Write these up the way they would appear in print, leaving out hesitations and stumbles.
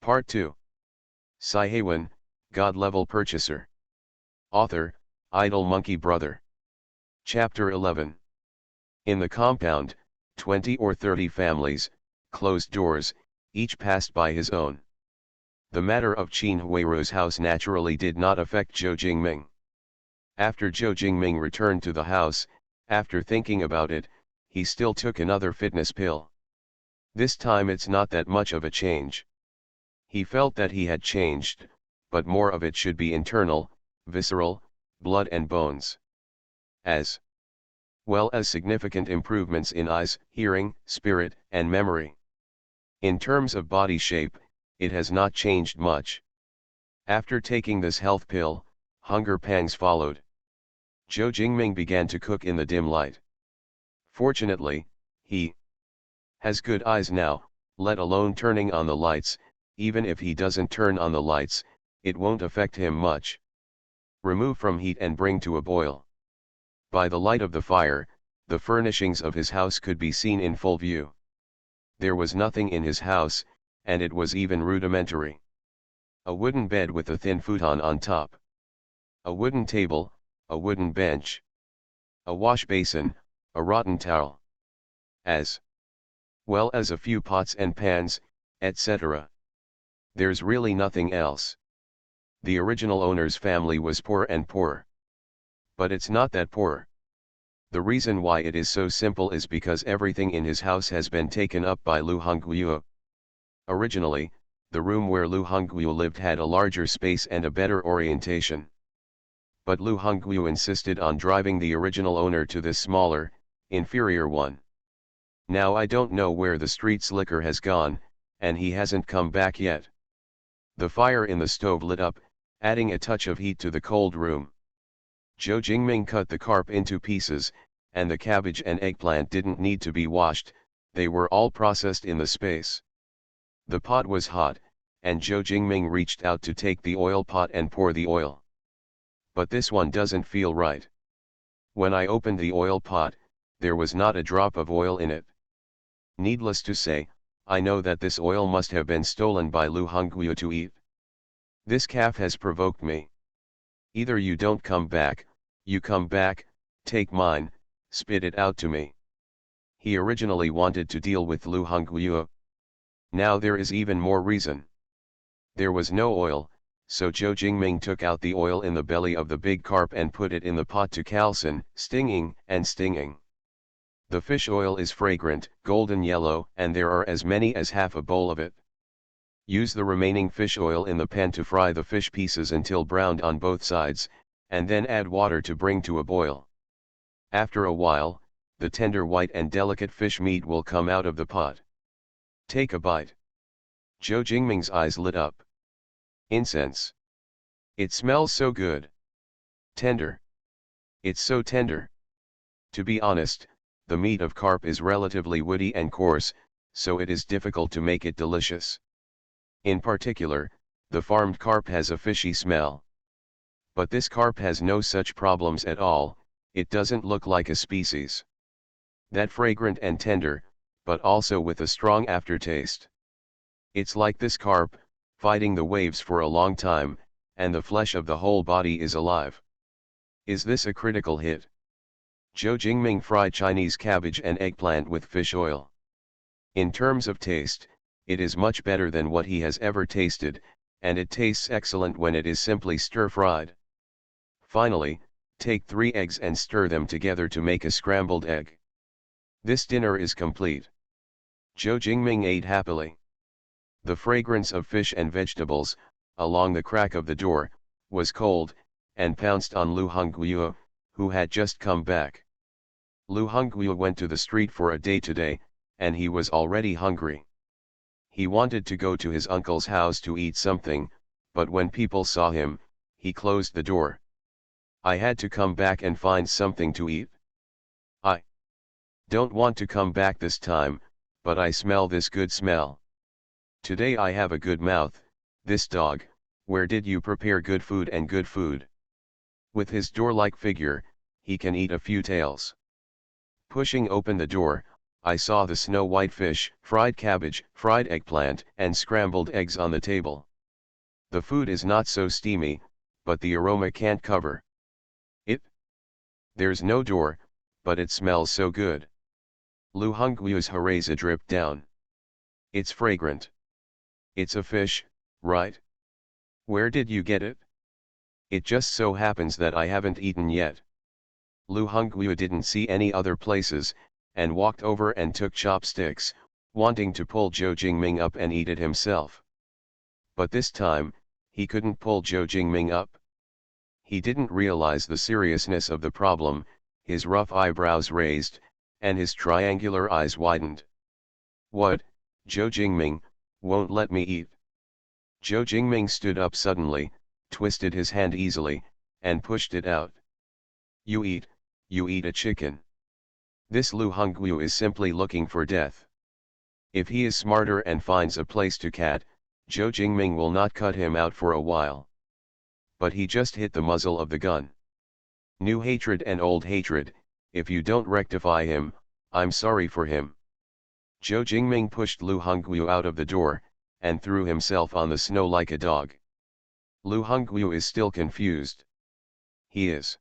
Part 2. Siheyuan, God-level purchaser. Author, Idle Monkey Brother. Chapter 11. In the compound, 20 or 30 families, closed doors, each passed by his own. The matter of Qin Huiruo's house naturally did not affect Zhou Jingming. After Zhou Jingming returned to the house, after thinking about it, he still took another fitness pill. This time it's not that much of a change. He felt that he had changed, but more of it should be internal, visceral, blood and bones. As well as significant improvements in eyes, hearing, spirit, and memory. In terms of body shape, it has not changed much. After taking this health pill, hunger pangs followed. Zhou Jingming began to cook in the dim light. Fortunately, he has good eyes now, let alone turning on the lights. Even if he doesn't turn on the lights, it won't affect him much. Remove from heat and bring to a boil. By the light of the fire, the furnishings of his house could be seen in full view. There was nothing in his house, and it was even rudimentary. A wooden bed with a thin futon on top. A wooden table, a wooden bench. A wash basin, a rotten towel. As well as a few pots and pans, etc. There's really nothing else. The original owner's family was poor and poor. But it's not that poor. The reason why it is so simple is because everything in his house has been taken up by Lu Hongguo. Originally, the room where Lu Hongguo lived had a larger space and a better orientation. But Lu Hongguo insisted on driving the original owner to this smaller, inferior one. Now I don't know where the street slicker has gone, and he hasn't come back yet. The fire in the stove lit up, adding a touch of heat to the cold room. Zhou Jingming cut the carp into pieces, and the cabbage and eggplant didn't need to be washed, they were all processed in the space. The pot was hot, and Zhou Jingming reached out to take the oil pot and pour the oil. But this one doesn't feel right. When I opened the oil pot, there was not a drop of oil in it. Needless to say, I know that this oil must have been stolen by Lu Hongguo to eat. This calf has provoked me. Either you don't come back, you come back, take mine, spit it out to me. He originally wanted to deal with Lu Hongguo. Now there is even more reason. There was no oil, so Zhou Jingming took out the oil in the belly of the big carp and put it in the pot to calcine, stinging and stinging. The fish oil is fragrant, golden yellow, and there are as many as half a bowl of it. Use the remaining fish oil in the pan to fry the fish pieces until browned on both sides, and then add water to bring to a boil. After a while, the tender white and delicate fish meat will come out of the pot. Take a bite. Zhou Jingming's eyes lit up. Incense. It smells so good. Tender. It's so tender. To be honest, the meat of carp is relatively woody and coarse, so it is difficult to make it delicious. In particular, the farmed carp has a fishy smell. But this carp has no such problems at all, it doesn't look like a species that fragrant and tender, but also with a strong aftertaste. It's like this carp, fighting the waves for a long time, and the flesh of the whole body is alive. Is this a critical hit? Zhou Jingming fried Chinese cabbage and eggplant with fish oil. In terms of taste, it is much better than what he has ever tasted, and it tastes excellent when it is simply stir-fried. Finally, take 3 eggs and stir them together to make a scrambled egg. This dinner is complete. Zhou Jingming ate happily. The fragrance of fish and vegetables, along the crack of the door, was cold, and pounced on Lu Hongguo, who had just come back. Lu Hongguo went to the street for a day today, and he was already hungry. He wanted to go to his uncle's house to eat something, but when people saw him, he closed the door. I had to come back and find something to eat. I don't want to come back this time, but I smell this good smell. Today I have a good mouth, this dog, where did you prepare good food and good food? With his door-like figure, he can eat a few tails. Pushing open the door, I saw the snow-white fish, fried cabbage, fried eggplant, and scrambled eggs on the table. The food is not so steamy, but the aroma can't cover it. There's no door, but it smells so good. Lu Honggui's hareza dripped down. It's fragrant. It's a fish, right? Where did you get it? It just so happens that I haven't eaten yet. Lu Hongui didn't see any other places, and walked over and took chopsticks, wanting to pull Zhou Jingming up and eat it himself. But this time, he couldn't pull Zhou Jingming up. He didn't realize the seriousness of the problem, his rough eyebrows raised, and his triangular eyes widened. What, Zhou Jingming, won't let me eat? Zhou Jingming stood up suddenly, twisted his hand easily, and pushed it out. You eat a chicken. This Lu Hongui is simply looking for death. If he is smarter and finds a place to cat, Zhou Jingming will not cut him out for a while. But he just hit the muzzle of the gun. New hatred and old hatred, if you don't rectify him, I'm sorry for him. Zhou Jingming pushed Lu Hongui out of the door, and threw himself on the snow like a dog. Lu Hongui is still confused. He is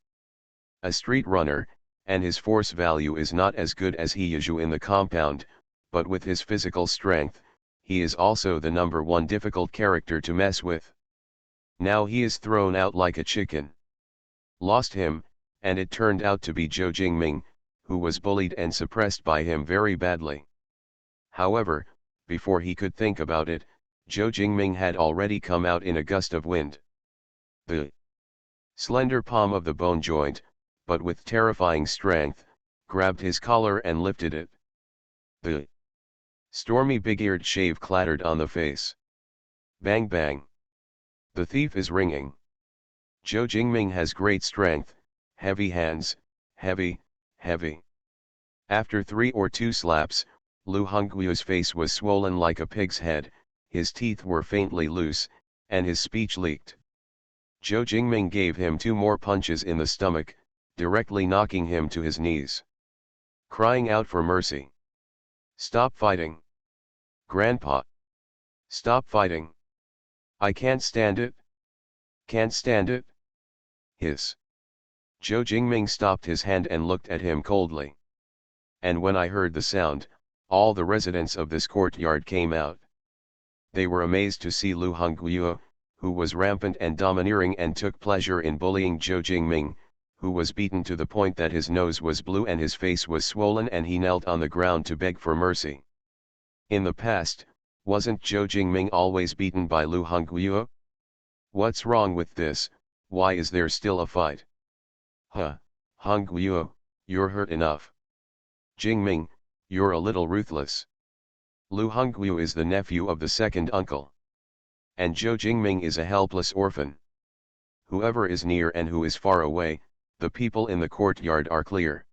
a street runner, and his force value is not as good as Siheyuan in the compound, but with his physical strength, he is also the #1 difficult character to mess with. Now he is thrown out like a chicken. Lost him, and it turned out to be Zhou Jingming, who was bullied and suppressed by him very badly. However, before he could think about it, Zhou Jingming had already come out in a gust of wind. The slender palm of the bone joint, but with terrifying strength, grabbed his collar and lifted it. The stormy big-eared shave clattered on the face. Bang bang. The thief is ringing. Zhou Jingming has great strength, heavy hands, heavy. After 3 or 2 slaps, Lu Honggui's face was swollen like a pig's head, his teeth were faintly loose, and his speech leaked. Zhou Jingming gave him 2 more punches in the stomach, directly knocking him to his knees. Crying out for mercy. Stop fighting. Grandpa. Stop fighting. I can't stand it. Can't stand it. Hiss. Zhou Jingming stopped his hand and looked at him coldly. And when I heard the sound, all the residents of this courtyard came out. They were amazed to see Lu Hongui, who was rampant and domineering and took pleasure in bullying Zhou Jingming, who was beaten to the point that his nose was blue and his face was swollen and he knelt on the ground to beg for mercy. In the past, wasn't Zhou Jingming always beaten by Lu Hongui? What's wrong with this? Why is there still a fight? Huh, Hongui, you're hurt enough. Jingming, you're a little ruthless. Lu Hongui is the nephew of the second uncle. And Zhou Jingming is a helpless orphan. Whoever is near and who is far away, the people in the courtyard are clear.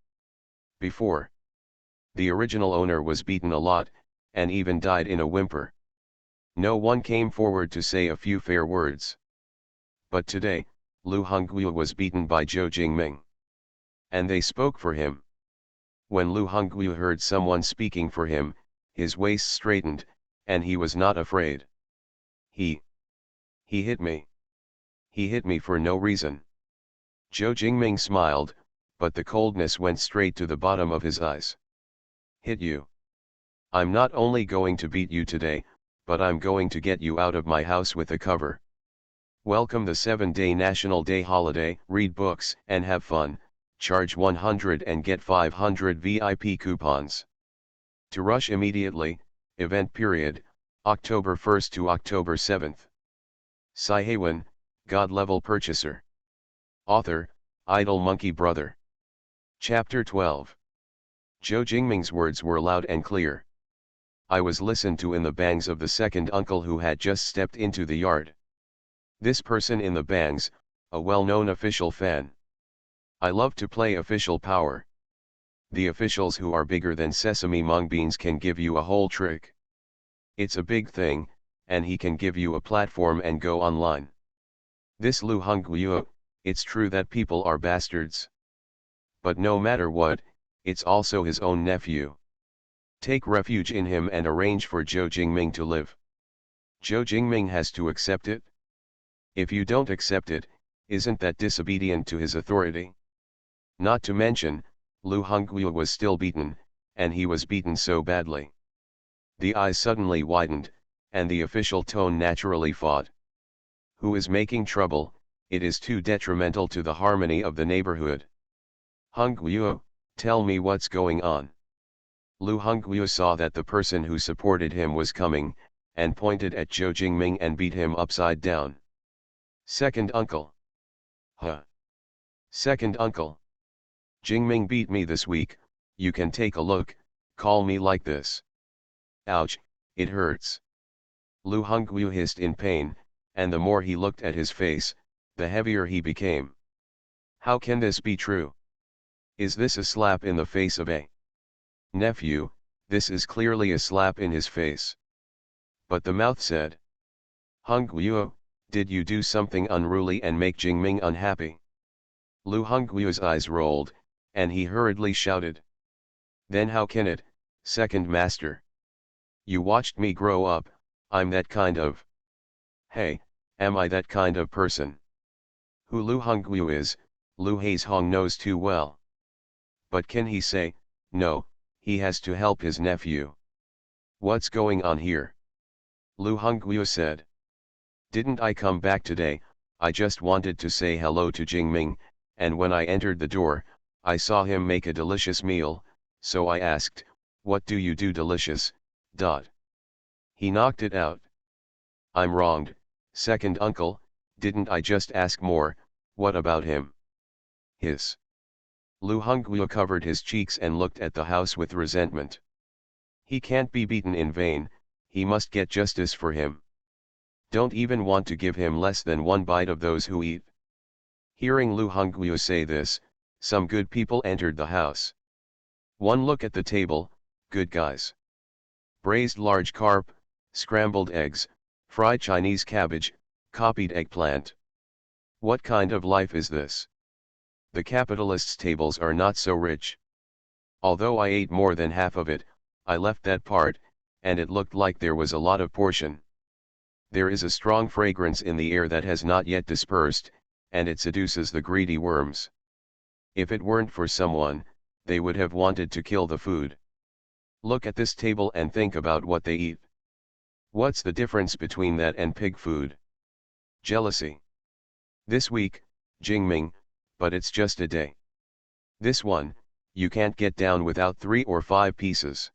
Before, the original owner was beaten a lot, and even died in a whimper. No one came forward to say a few fair words. But today, Lu Hongui was beaten by Zhou Jingming. And they spoke for him. When Lu Hongui heard someone speaking for him, his waist straightened, and he was not afraid. He hit me. He hit me for no reason. Zhou Jingming smiled, but the coldness went straight to the bottom of his eyes. Hit you? I'm not only going to beat you today, but I'm going to get you out of my house with a cover. Welcome the 7-day National Day holiday, read books and have fun, charge 100 and get 500 VIP coupons. To rush immediately, event period, October 1st to October 7th. Siheyuan, God-level purchaser. Author, Idle Monkey Brother. Chapter 12. Zhou Jingming's words were loud and clear. I was listened to in the bangs of the second uncle who had just stepped into the yard. This person in the bangs, a well-known official fan. I love to play official power. The officials who are bigger than sesame mung beans can give you a whole trick. It's a big thing, and he can give you a platform and go online. This Lu Hongui, it's true that people are bastards. But no matter what, it's also his own nephew. Take refuge in him and arrange for Zhou Jingming to live. Zhou Jingming has to accept it? If you don't accept it, isn't that disobedient to his authority? Not to mention, Lu Hongyu was still beaten, and he was beaten so badly. The eyes suddenly widened, and the official tone naturally fought. Who is making trouble? It is too detrimental to the harmony of the neighborhood. Hongyu, tell me what's going on. Lu Hongyu saw that the person who supported him was coming, and pointed at Zhou Jingming and beat him upside down. Second uncle. Huh. Second uncle. Jingming beat me this week, you can take a look, call me like this. Ouch, it hurts. Lu Hongyu hissed in pain, and the more he looked at his face, the heavier he became. How can this be true? Is this a slap in the face of a nephew? This is clearly a slap in his face. But the mouth said, Hongyu, did you do something unruly and make Jingming unhappy? Lu Hongyu's eyes rolled, and he hurriedly shouted. Then how can it, second master? You watched me grow up, I'm that kind of. Hey, am I that kind of person? Who Lu Hongyu is, Lu Haishong knows too well. But can he say, no, he has to help his nephew? What's going on here? Lu Hongyu said. Didn't I come back today? I just wanted to say hello to Jingming, and when I entered the door, I saw him make a delicious meal, so I asked, what do you do delicious? He knocked it out. I'm wronged, second uncle, didn't I just ask more? What about him? His. Lu Hongyu covered his cheeks and looked at the house with resentment. He can't be beaten in vain, he must get justice for him. Don't even want to give him less than one bite of those who eat. Hearing Lu Hongyu say this, some good people entered the house. One look at the table, good guys. Braised large carp, scrambled eggs, fried Chinese cabbage, copied eggplant. What kind of life is this? The capitalists' tables are not so rich. Although I ate more than half of it, I left that part, and it looked like there was a lot of portion. There is a strong fragrance in the air that has not yet dispersed, and it seduces the greedy worms. If it weren't for someone, they would have wanted to kill the food. Look at this table and think about what they eat. What's the difference between that and pig food? Jealousy. This week, Jingming, but it's just a day. This one, you can't get down without 3 or 5 pieces.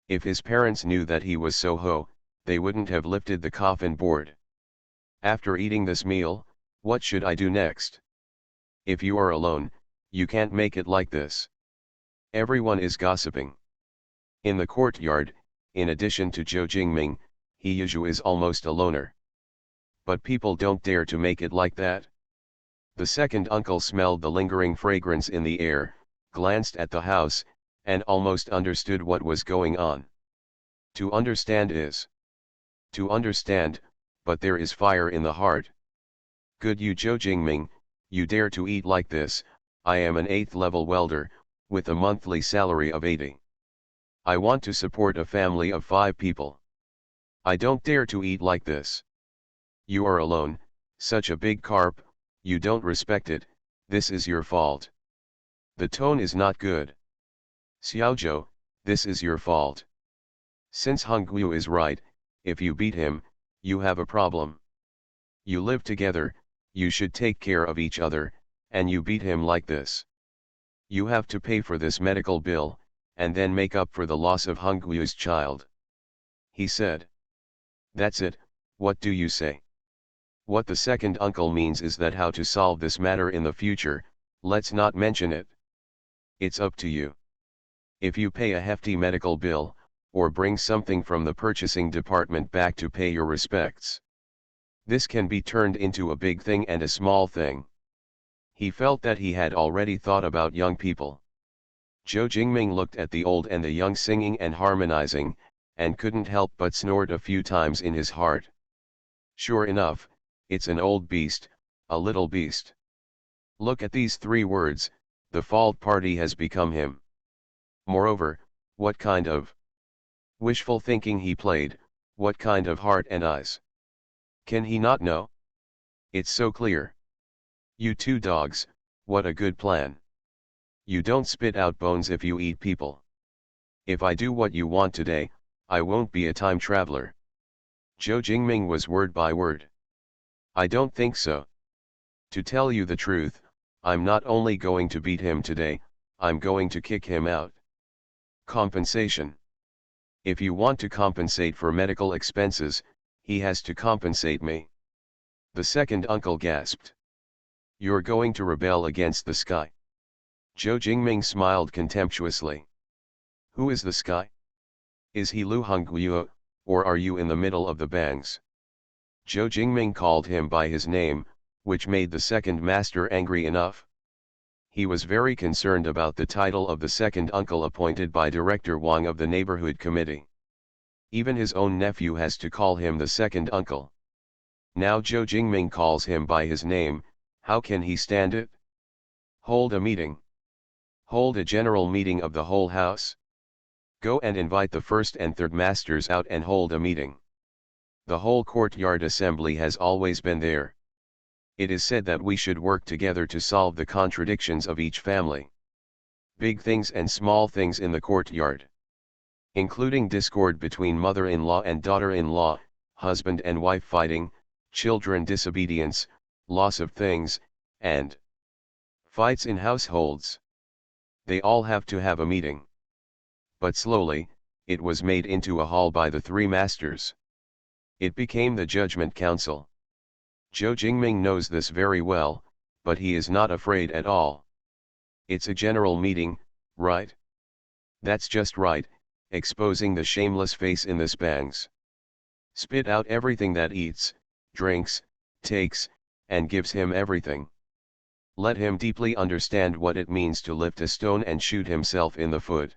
If his parents knew that he was so ho, they wouldn't have lifted the coffin board. After eating this meal, what should I do next? If you are alone, you can't make it like this. Everyone is gossiping. In the courtyard, in addition to Zhou Jingming, Heyuzhu is almost a loner. But people don't dare to make it like that. The second uncle smelled the lingering fragrance in the air, glanced at the house, and almost understood what was going on. To understand is to understand, but there is fire in the heart. Good you Zhou Jingming, you dare to eat like this. I am an 8th level welder, with a monthly salary of 80. I want to support a family of 5 people. I don't dare to eat like this. You are alone, such a big carp, you don't respect it, this is your fault. The tone is not good. Xiaozhou, this is your fault. Since Hongyu is right, if you beat him, you have a problem. You live together, you should take care of each other, and you beat him like this. You have to pay for this medical bill, and then make up for the loss of Hongyu's child. He said. That's it, what do you say? What the second uncle means is that how to solve this matter in the future, let's not mention it. It's up to you. If you pay a hefty medical bill, or bring something from the purchasing department back to pay your respects. This can be turned into a big thing and a small thing. He felt that he had already thought about young people. Zhou Jingming looked at the old and the young singing and harmonizing, and couldn't help but snort a few times in his heart. Sure enough, it's an old beast, a little beast. Look at these 3 words, the fault party has become him. Moreover, what kind of Wishful thinking he played, what kind of heart and eyes? Can he not know? It's so clear. You two dogs, what a good plan. You don't spit out bones if you eat people. If I do what you want today, I won't be a time traveler. Zhou Jingming was word by word. I don't think so. To tell you the truth, I'm not only going to beat him today, I'm going to kick him out. Compensation. If you want to compensate for medical expenses, he has to compensate me. The second uncle gasped. You're going to rebel against the sky. Zhou Jingming smiled contemptuously. Who is the sky? Is he Lu Hongguo, or are you in the middle of the bangs? Zhou Jingming called him by his name, which made the second master angry enough. He was very concerned about the title of the second uncle appointed by Director Wang of the neighborhood committee. Even his own nephew has to call him the second uncle. Now Zhou Jingming calls him by his name, how can he stand it? Hold a meeting. Hold a general meeting of the whole house. Go and invite the first and third masters out and hold a meeting. The whole courtyard assembly has always been there. It is said that we should work together to solve the contradictions of each family. Big things and small things in the courtyard. Including discord between mother-in-law and daughter-in-law, husband and wife fighting, children disobedience, loss of things, and fights in households. They all have to have a meeting. But slowly, it was made into a hall by the three masters. It became the Judgment Council. Zhou Jingming knows this very well, but he is not afraid at all. It's a general meeting, right? That's just right, exposing the shameless face in this bangs. Spit out everything that eats, drinks, takes, and gives him everything. Let him deeply understand what it means to lift a stone and shoot himself in the foot.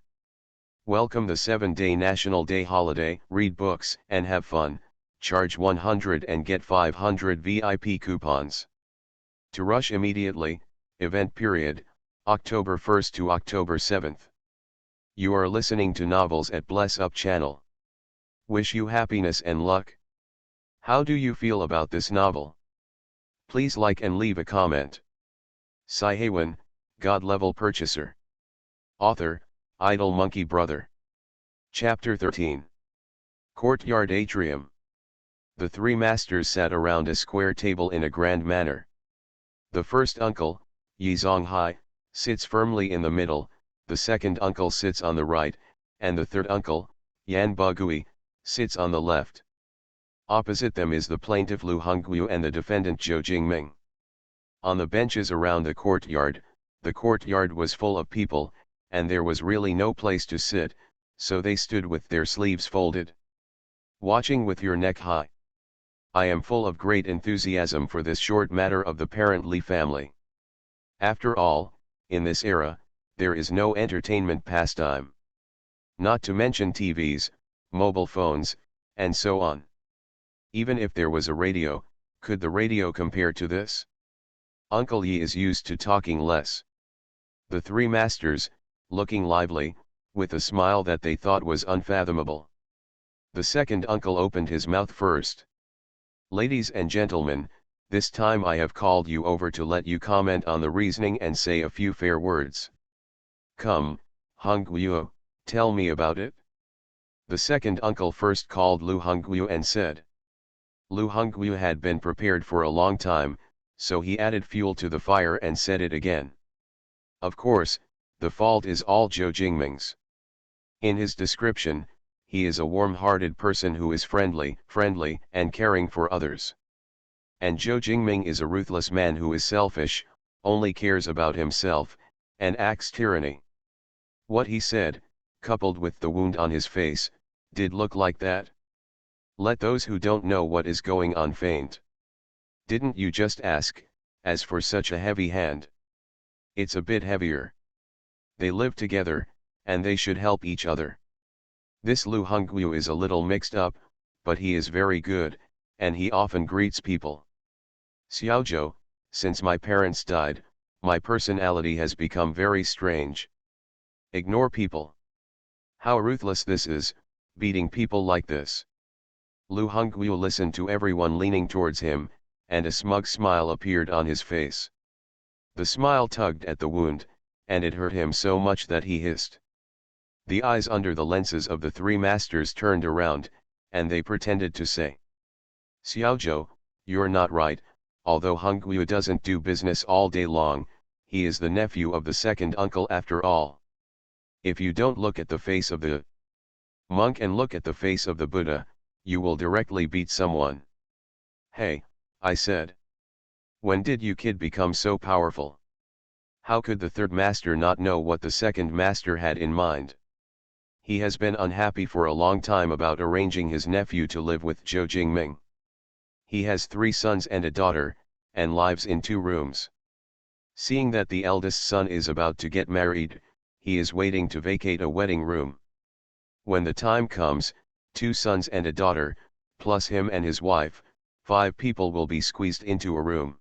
Welcome the 7-day National Day holiday, read books and have fun, charge 100 and get 500 VIP coupons. To rush immediately, event period, October 1st to October 7th. You are listening to Novels at Bless Up channel. Wish you happiness and luck. How do you feel about this novel? Please like and leave a comment. Siheyuan, God Level Purchaser. Author, Idle Monkey Brother. Chapter 13. Courtyard Atrium. The three masters sat around a square table in a grand manner. The first uncle, Yi Zonghai, sits firmly in the middle, the second uncle sits on the right, and the third uncle, Yan Bagui, sits on the left. Opposite them is the plaintiff Lu Hongguo and the defendant Zhou Jingming. On the benches around the courtyard was full of people, and there was really no place to sit, so they stood with their sleeves folded. Watching with your neck high. I am full of great enthusiasm for this short matter of the parent Li family. After all, in this era, there is no entertainment pastime. Not to mention TVs, mobile phones, and so on. Even if there was a radio, could the radio compare to this? Uncle Yi is used to talking less. The three masters, looking lively, with a smile that they thought was unfathomable. The second uncle opened his mouth first. Ladies and gentlemen, this time I have called you over to let you comment on the reasoning and say a few fair words. Come, Hongguo, tell me about it. The second uncle first called Lu Hongguo and said. Lu Hongguo had been prepared for a long time, so he added fuel to the fire and said it again. Of course, the fault is all Zhou Jingming's. In his description, he is a warm-hearted person who is friendly, and caring for others. And Zhou Jingming is a ruthless man who is selfish, only cares about himself, and acts tyranny. What he said, coupled with the wound on his face, did look like that. Let those who don't know what is going on faint. Didn't you just ask, as for such a heavy hand? It's a bit heavier. They live together, and they should help each other. This Lu Hongguo is a little mixed up, but he is very good, and he often greets people. Xiaozhou, since my parents died, my personality has become very strange. Ignore people. How ruthless this is, beating people like this? Lu Hongyu listened to everyone leaning towards him, and a smug smile appeared on his face. The smile tugged at the wound, and it hurt him so much that he hissed. The eyes under the lenses of the three masters turned around, and they pretended to say, Xiaozhou, you're not right, although Hongyu doesn't do business all day long, he is the nephew of the second uncle after all. If you don't look at the face of the monk and look at the face of the Buddha, you will directly beat someone. Hey, I said. When did you kid become so powerful? How could the third master not know what the second master had in mind? He has been unhappy for a long time about arranging his nephew to live with Zhou Jingming. He has 3 sons and a daughter, and lives in 2 rooms. Seeing that the eldest son is about to get married, he is waiting to vacate a wedding room. When the time comes, 2 sons and a daughter, plus him and his wife, 5 people will be squeezed into a room.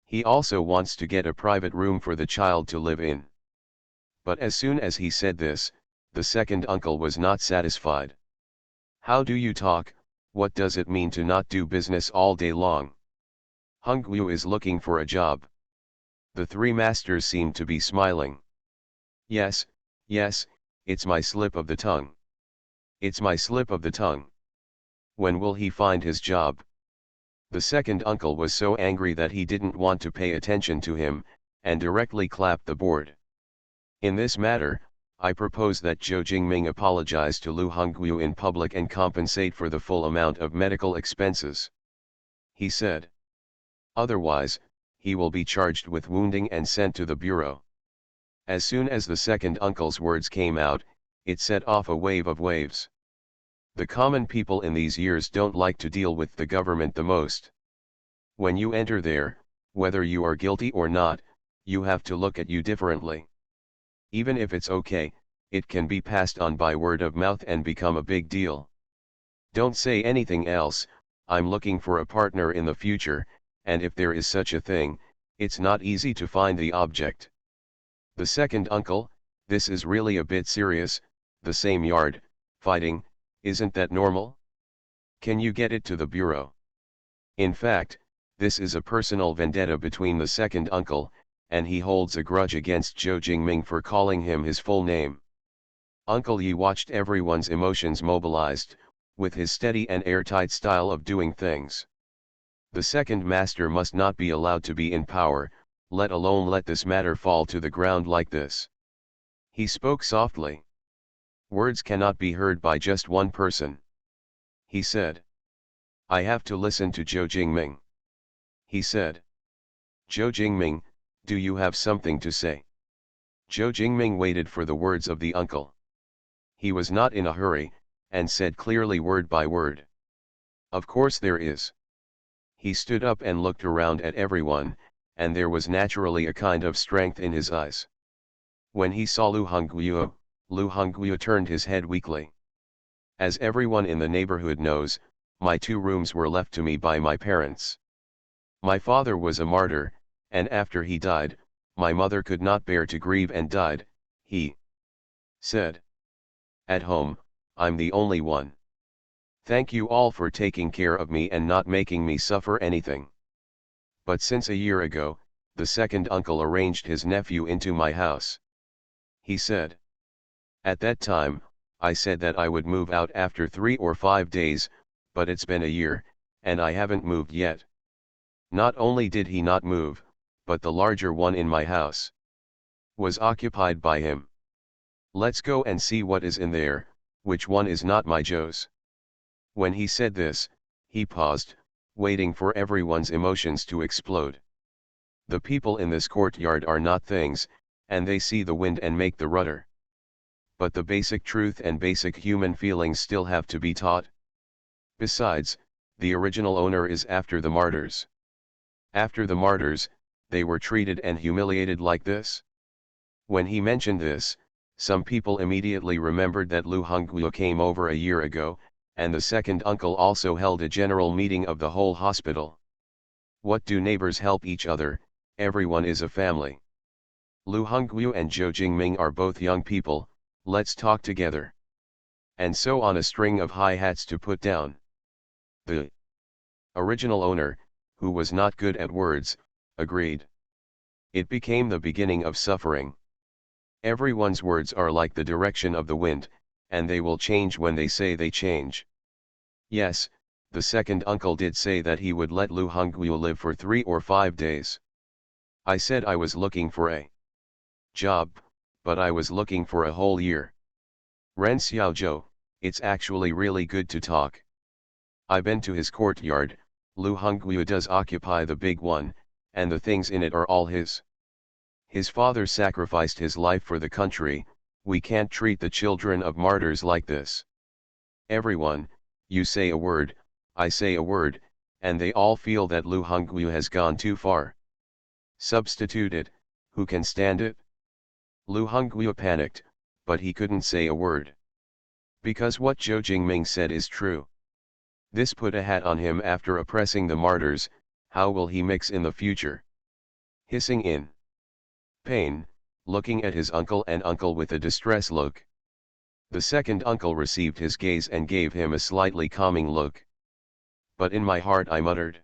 He also wants to get a private room for the child to live in. But as soon as he said this, the second uncle was not satisfied. How do you talk? What does it mean to not do business all day long? Hongyu is looking for a job. The 3 masters seemed to be smiling. Yes, yes, it's my slip of the tongue. It's my slip of the tongue. When will he find his job? The second uncle was so angry that he didn't want to pay attention to him, and directly clapped the board. In this matter, I propose that Zhou Jingming apologize to Lu Hongyu in public and compensate for the full amount of medical expenses. He said. Otherwise, he will be charged with wounding and sent to the bureau. As soon as the second uncle's words came out, it set off a wave of waves. The common people in these years don't like to deal with the government the most. When you enter there, whether you are guilty or not, you have to look at you differently. Even if it's okay, it can be passed on by word of mouth and become a big deal. Don't say anything else. I'm looking for a partner in the future, and if there is such a thing, it's not easy to find the object. The second uncle, this is really a bit serious, the same yard, fighting, isn't that normal? Can you get it to the bureau? In fact, this is a personal vendetta between the second uncle, and he holds a grudge against Zhou Jingming for calling him his full name. Uncle Yi watched everyone's emotions mobilized, with his steady and airtight style of doing things. The second master must not be allowed to be in power, let alone let this matter fall to the ground like this. He spoke softly. Words cannot be heard by just one person. He said. I have to listen to Zhou Jingming. He said. Zhou Jingming, do you have something to say? Zhou Jingming waited for the words of the uncle. He was not in a hurry, and said clearly word by word. Of course there is. He stood up and looked around at everyone, and there was naturally a kind of strength in his eyes. When he saw Lu Hongyu turned his head weakly. As everyone in the neighborhood knows, my 2 rooms were left to me by my parents. My father was a martyr, and after he died, my mother could not bear to grieve and died, he said. At home, I'm the only one. Thank you all for taking care of me and not making me suffer anything. But since a year ago, the second uncle arranged his nephew into my house. He said. At that time, I said that I would move out after 3 or 5 days, but it's been a year, and I haven't moved yet. Not only did he not move, but the larger one in my house was occupied by him. Let's go and see what is in there, which one is not my Zhou's. When he said this, he paused, waiting for everyone's emotions to explode. The people in this courtyard are not things, and they see the wind and make the rudder. But the basic truth and basic human feelings still have to be taught. Besides, the original owner is after the martyrs. After the martyrs, they were treated and humiliated like this? When he mentioned this, some people immediately remembered that Lu Hongyu came over a year ago, and the second uncle also held a general meeting of the whole hospital. What do neighbors help each other? Everyone is a family. Lu Hongyu and Zhou Jingming are both young people, let's talk together. and so on a string of hi-hats to put down. The original owner, who was not good at words, agreed. It became the beginning of suffering. Everyone's words are like the direction of the wind, and they will change when they say they change. Yes, the second uncle did say that he would let Lu Hongyu live for 3 or 5 days. I said I was looking for a job, but I was looking for a whole year. Ren Xiaozhou, it's actually really good to talk. I've been to his courtyard. Lu Hongyu does occupy the big one, and the things in it are all his. His father sacrificed his life for the country. We can't treat the children of martyrs like this. Everyone, you say a word, I say a word, and they all feel that Lu Hongyu has gone too far. Substitute it, who can stand it? Lu Hongyu panicked, but he couldn't say a word. Because what Zhou Jingming said is true. This put a hat on him after oppressing the martyrs. How will he mix in the future? Hissing in pain, looking at his uncle and uncle with a distress look. The second uncle received his gaze and gave him a slightly calming look. But in my heart I muttered.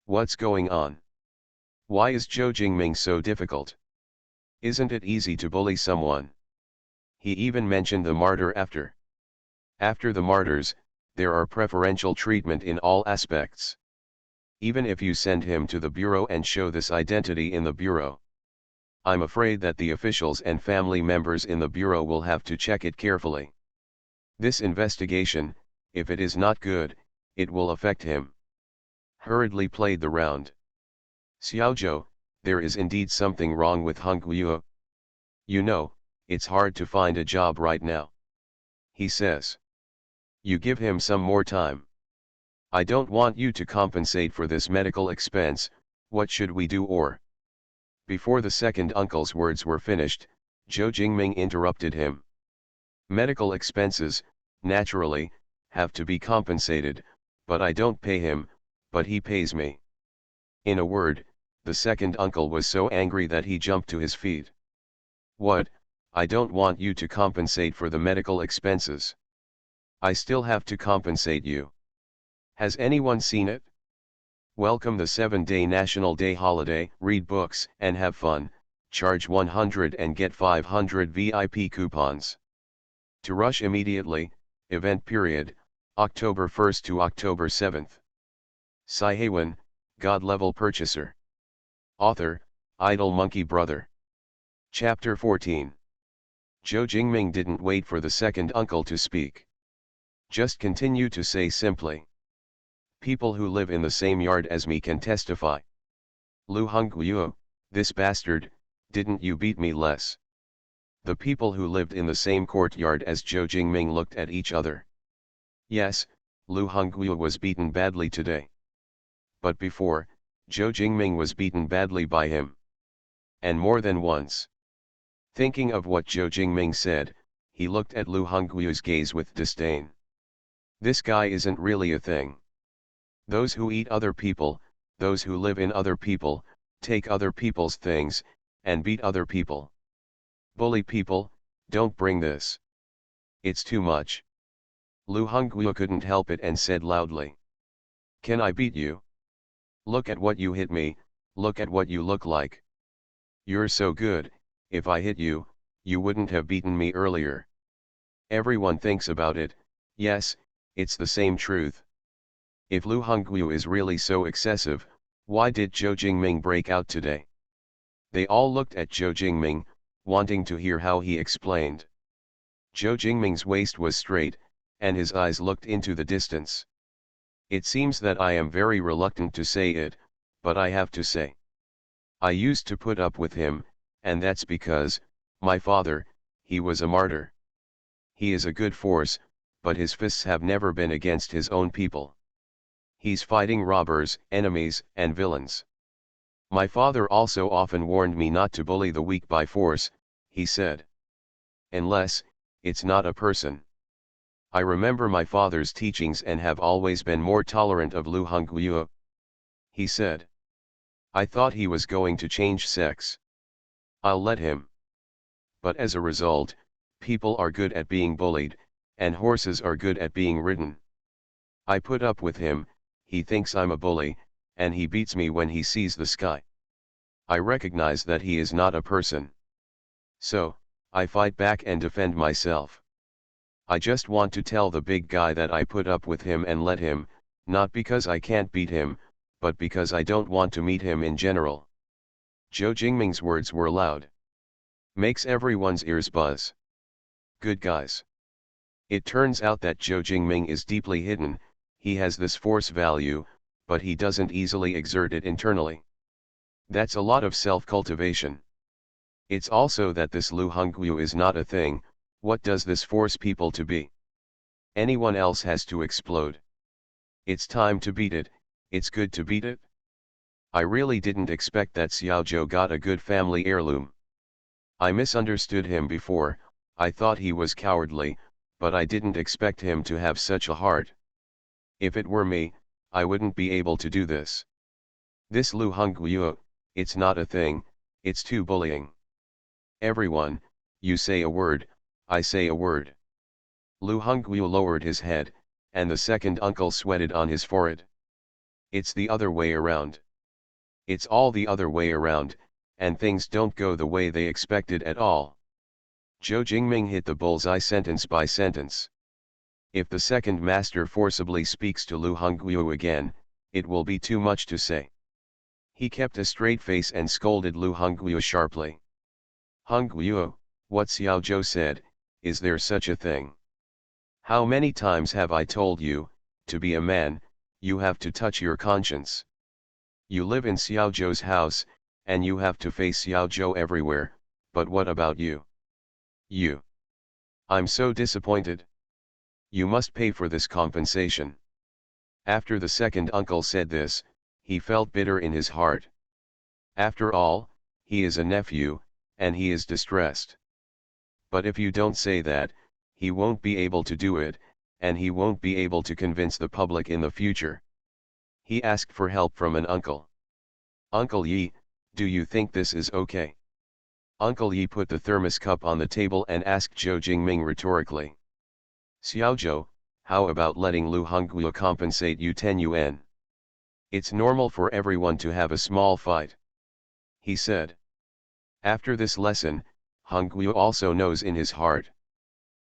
What's going on? Why is Zhou Jingming so difficult? Isn't it easy to bully someone? He even mentioned the martyr after. After the martyrs, there are preferential treatment in all aspects. Even if you send him to the bureau and show this identity in the bureau. I'm afraid that the officials and family members in the bureau will have to check it carefully. This investigation, if it is not good, it will affect him. Hurriedly played the round. Xiaozhou, there is indeed something wrong with Hongyu. You know, it's hard to find a job right now. He says. You give him some more time. I don't want you to compensate for this medical expense. What should we do? Or before the second uncle's words were finished, Zhou Jingming interrupted him. Medical expenses, naturally, have to be compensated, but I don't pay him, but he pays me. In a word, the second uncle was so angry that he jumped to his feet. What? I don't want you to compensate for the medical expenses. I still have to compensate you. Has anyone seen it? Welcome the 7-day National Day holiday, read books and have fun, charge 100 and get 500 VIP coupons. To rush immediately, event period, October 1st to October 7th. Siheyuan, God-level purchaser. Author, Idle Monkey Brother. Chapter 14. Zhou Jingming didn't wait for the second uncle to speak. Just continue to say simply. People who live in the same yard as me can testify. Lu Hongyu, this bastard, didn't you beat me less? The people who lived in the same courtyard as Zhou Jingming looked at each other. Yes, Lu Hongyu was beaten badly today. But before, Zhou Jingming was beaten badly by him. And more than once. Thinking of what Zhou Jingming said, he looked at Lu Hongyu's gaze with disdain. This guy isn't really a thing. Those who eat other people, those who live in other people, take other people's things, and beat other people. Bully people, don't bring this. It's too much. Lu Hongyu couldn't help it and said loudly. Can I beat you? Look at what you hit me, look at what you look like. You're so good, if I hit you, you wouldn't have beaten me earlier. Everyone thinks about it, yes, it's the same truth. If Lu Hongyu is really so excessive, why did Zhou Jingming break out today? They all looked at Zhou Jingming, wanting to hear how he explained. Zhou Jingming's waist was straight, and his eyes looked into the distance. It seems that I am very reluctant to say it, but I have to say. I used to put up with him, and that's because, my father, he was a martyr. He is a good force, but his fists have never been against his own people. He's fighting robbers, enemies, and villains. My father also often warned me not to bully the weak by force, he said. Unless, it's not a person. I remember my father's teachings and have always been more tolerant of Lu Hongyu. He said. I thought he was going to change sex. I'll let him. But as a result, people are good at being bullied, and horses are good at being ridden. I put up with him, he thinks I'm a bully, and he beats me when he sees the sky. I recognize that he is not a person. So, I fight back and defend myself. I just want to tell the big guy that I put up with him and let him, not because I can't beat him, but because I don't want to meet him in general. Zhou Jingming's words were loud. Makes everyone's ears buzz. Good guys. It turns out that Zhou Jingming is deeply hidden, he has this force value, but he doesn't easily exert it internally. That's a lot of self-cultivation. It's also that this Lu Hongguo is not a thing. What does this force people to be? Anyone else has to explode. It's time to beat it, it's good to beat it. I really didn't expect that Xiaozhou got a good family heirloom. I misunderstood him before, I thought he was cowardly, but I didn't expect him to have such a heart. If it were me, I wouldn't be able to do this. This Lu Hongguo, it's not a thing, it's too bullying. Everyone, you say a word, I say a word. Lu Hongguo lowered his head, and the second uncle sweated on his forehead. It's the other way around. It's all the other way around, and things don't go the way they expected at all. Zhou Jingming hit the bullseye sentence by sentence. If the second master forcibly speaks to Lu Hongguo again, it will be too much to say. He kept a straight face and scolded Lu Hongguo sharply. Hongguo, what Xiaozhou said, is there such a thing? How many times have I told you, to be a man, you have to touch your conscience. You live in Xiaozhou's house, and you have to face Xiaozhou everywhere, but what about you? You. I'm so disappointed. You must pay for this compensation. After the second uncle said this, he felt bitter in his heart. After all, he is a nephew, and he is distressed. But if you don't say that, he won't be able to do it, and he won't be able to convince the public in the future. He asked for help from an uncle. Uncle Yi, do you think this is okay? Uncle Yi put the thermos cup on the table and asked Zhou Jingming rhetorically. Xiaozhou, how about letting Lu Hongguo compensate you 10 yuan? It's normal for everyone to have a small fight. He said. After this lesson, Hongguo also knows in his heart.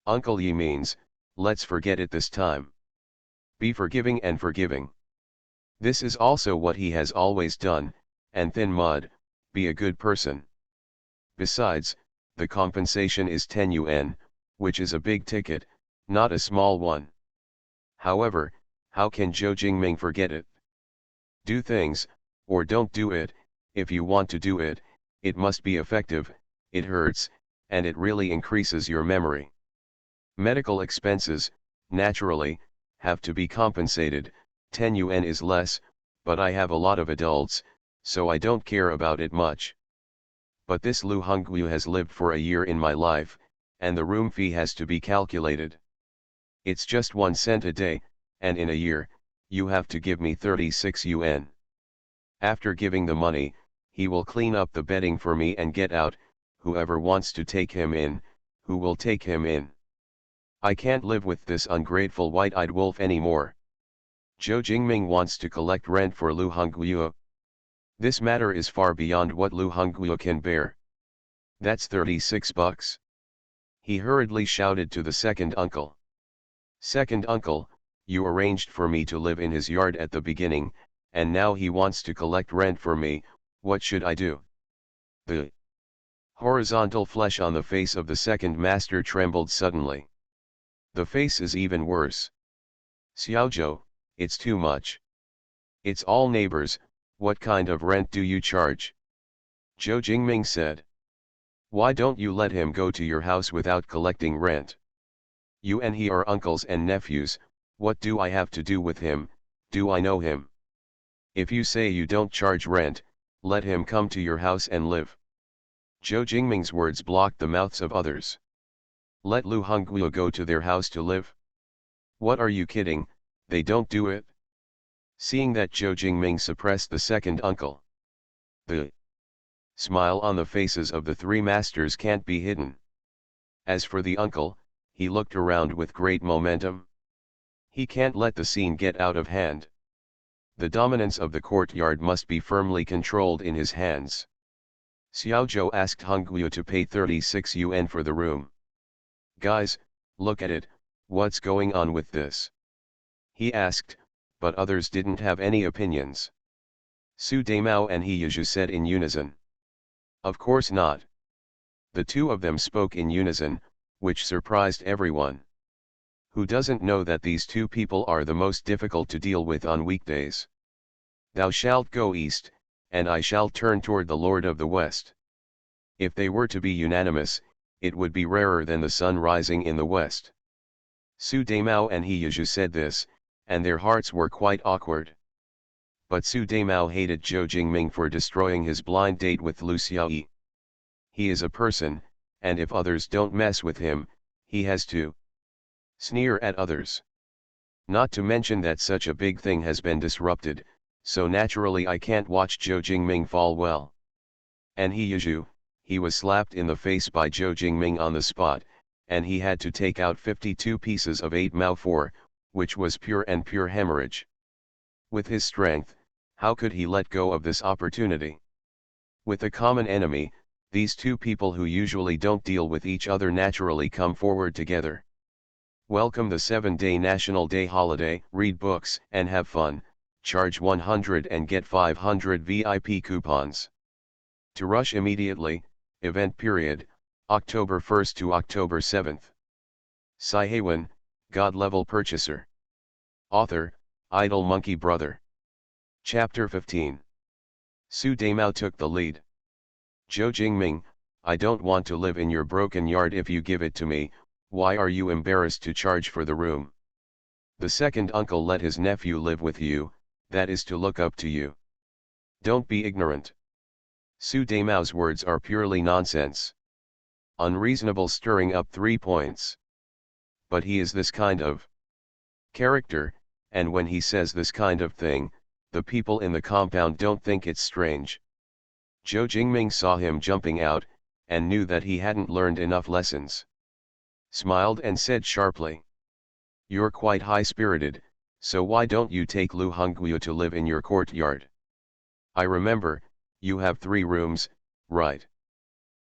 Uncle Yi means, let's forget it this time. Be forgiving and forgiving. This is also what he has always done, and thin mud, be a good person. Besides, the compensation is 10 yuan, which is a big ticket, not a small one. However, how can Zhou Jingming forget it? Do things, or don't do it. If you want to do it, it must be effective, it hurts, and it really increases your memory. Medical expenses, naturally, have to be compensated. 10 yuan is less, but I have a lot of adults, so I don't care about it much. But this Lu Hongguo has lived for a year in my life, and the room fee has to be calculated. It's just 1 cent a day, and in a year, you have to give me 36 yuan. After giving the money, he will clean up the bedding for me and get out. Whoever wants to take him in, who will take him in? I can't live with this ungrateful white-eyed wolf anymore. Zhou Jingming wants to collect rent for Lu Hongguo. This matter is far beyond what Lu Hongguo can bear. That's 36 bucks. He hurriedly shouted to the second uncle. Second uncle, you arranged for me to live in his yard at the beginning, and now he wants to collect rent for me, what should I do? The horizontal flesh on the face of the second master trembled suddenly. The face is even worse. Xiaozhou, it's too much. It's all neighbors, what kind of rent do you charge? Zhou Jingming said. Why don't you let him go to your house without collecting rent? You and he are uncles and nephews, what do I have to do with him, do I know him? If you say you don't charge rent, let him come to your house and live. Zhou Jingming's words blocked the mouths of others. Let Lu Hongguo go to their house to live? What are you kidding, they don't do it? Seeing that Zhou Jingming suppressed the second uncle. The smile on the faces of the three masters can't be hidden. As for the uncle, he looked around with great momentum. He can't let the scene get out of hand. The dominance of the courtyard must be firmly controlled in his hands. Xiaozhou asked Hongguo to pay 36 yuan for the room. Guys, look at it, what's going on with this? He asked, but others didn't have any opinions. Su Daimao and He Yizhu said in unison. Of course not. The two of them spoke in unison, which surprised everyone. Who doesn't know that these two people are the most difficult to deal with on weekdays? Thou shalt go east, and I shall turn toward the Lord of the West. If they were to be unanimous, it would be rarer than the sun rising in the west. Su Daimao and He Yizhu said this, and their hearts were quite awkward. But Su Daimao hated Zhou Jingming for destroying his blind date with Lu Xiaoyi. He is a person, and if others don't mess with him, he has to sneer at others. Not to mention that such a big thing has been disrupted, so naturally I can't watch Zhou Jingming fall well. And He Yizhu, he was slapped in the face by Zhou Jingming on the spot, and he had to take out 52 pieces of 8 mao 4, which was pure hemorrhage. With his strength, how could he let go of this opportunity? With a common enemy, these two people who usually don't deal with each other naturally come forward together. Welcome the 7-day National Day holiday, read books and have fun, charge 100 and get 500 VIP coupons. To rush immediately, event period, October 1st to October 7th. Siheyuan, God-level purchaser. Author, Idle Monkey Brother. Chapter 15. Su Daimao took the lead. Zhou Jingming, I don't want to live in your broken yard if you give it to me, why are you embarrassed to charge for the room? The second uncle let his nephew live with you, that is to look up to you. Don't be ignorant. Su Daimao's words are purely nonsense. Unreasonable, stirring up 3 points. But he is this kind of character, and when he says this kind of thing, the people in the compound don't think it's strange. Zhou Jingming saw him jumping out, and knew that he hadn't learned enough lessons. Smiled and said sharply. You're quite high-spirited, so why don't you take Lu Hongguo to live in your courtyard? I remember, you have 3 rooms, right?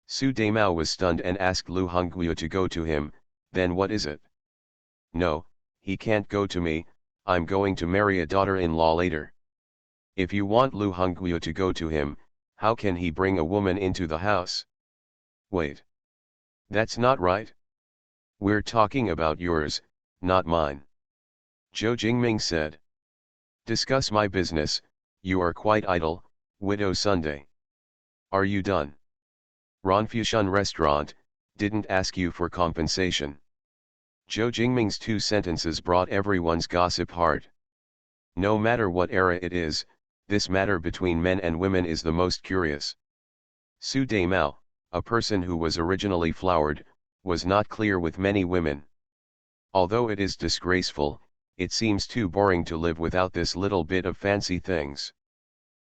Su Daimao was stunned and asked Lu Hongguo to go to him, then what is it? No, he can't go to me, I'm going to marry a daughter-in-law later. If you want Lu Hongguo to go to him, how can he bring a woman into the house? Wait. That's not right. We're talking about yours, not mine. Zhou Jingming said. Discuss my business, you are quite idle, Widow Sunday. Are you done? Ronfushun restaurant, didn't ask you for compensation. Zhou Jingming's 2 sentences brought everyone's gossip hard. No matter what era it is, this matter between men and women is the most curious. Su Daimao, a person who was originally flowered, was not clear with many women. Although it is disgraceful, it seems too boring to live without this little bit of fancy things.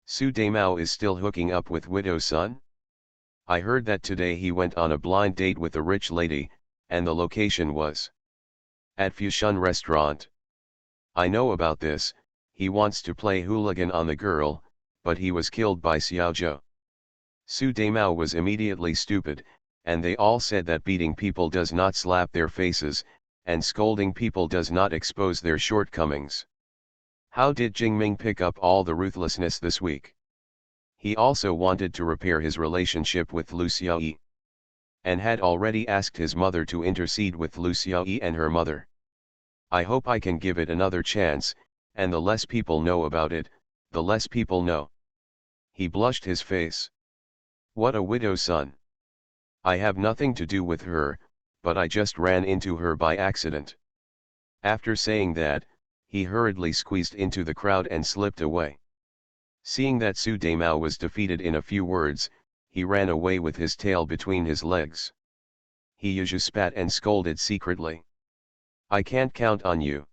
Su Daimao is still hooking up with Widow Sun? I heard that today he went on a blind date with a rich lady, and the location was at Fushun restaurant. I know about this, he wants to play hooligan on the girl, but he was killed by Xiaozhou. Su Daimao was immediately stupid, and they all said that beating people does not slap their faces, and scolding people does not expose their shortcomings. How did Jingming pick up all the ruthlessness this week? He also wanted to repair his relationship with Lu Xiaoyi, and had already asked his mother to intercede with Lu Xiaoyi and her mother. I hope I can give it another chance, and the less people know about it, the less people know. He blushed his face. What a widow son. I have nothing to do with her, but I just ran into her by accident. After saying that, he hurriedly squeezed into the crowd and slipped away. Seeing that Su Daimao was defeated in a few words, he ran away with his tail between his legs. He Yizhu spat and scolded secretly. I can't count on you.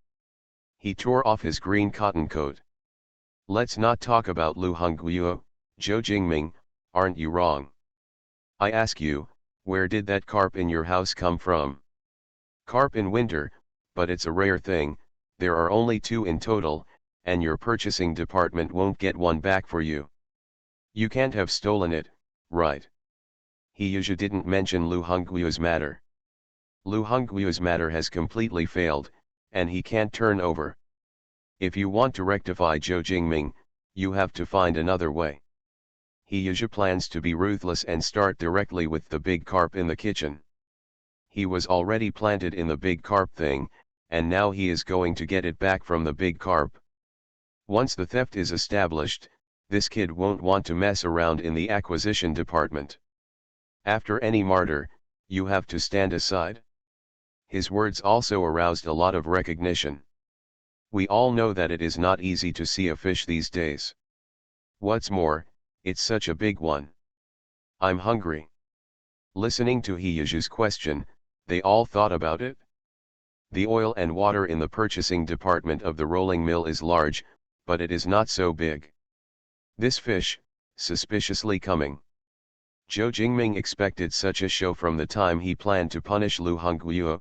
He tore off his green cotton coat. Let's not talk about Lu Hongguo, Zhou Jingming, aren't you wrong? I ask you, where did that carp in your house come from? Carp in winter, but it's a rare thing, there are only 2 in total, and your purchasing department won't get one back for you. You can't have stolen it, right? Hiyuju didn't mention Lu Hongguo's matter. Lu Hongguo's matter has completely failed, and he can't turn over. If you want to rectify Zhou Jingming, you have to find another way. Hiyuju plans to be ruthless and start directly with the big carp in the kitchen. He was already planted in the big carp thing, and now he is going to get it back from the big carp. Once the theft is established, this kid won't want to mess around in the acquisition department. After any martyr, you have to stand aside. His words also aroused a lot of recognition. We all know that it is not easy to see a fish these days. What's more, it's such a big one. I'm hungry. Listening to Hiyuju's question, they all thought about it. The oil and water in the purchasing department of the rolling mill is large, but it is not so big. This fish, suspiciously coming. Zhou Jingming expected such a show from the time he planned to punish Lu Hongguo.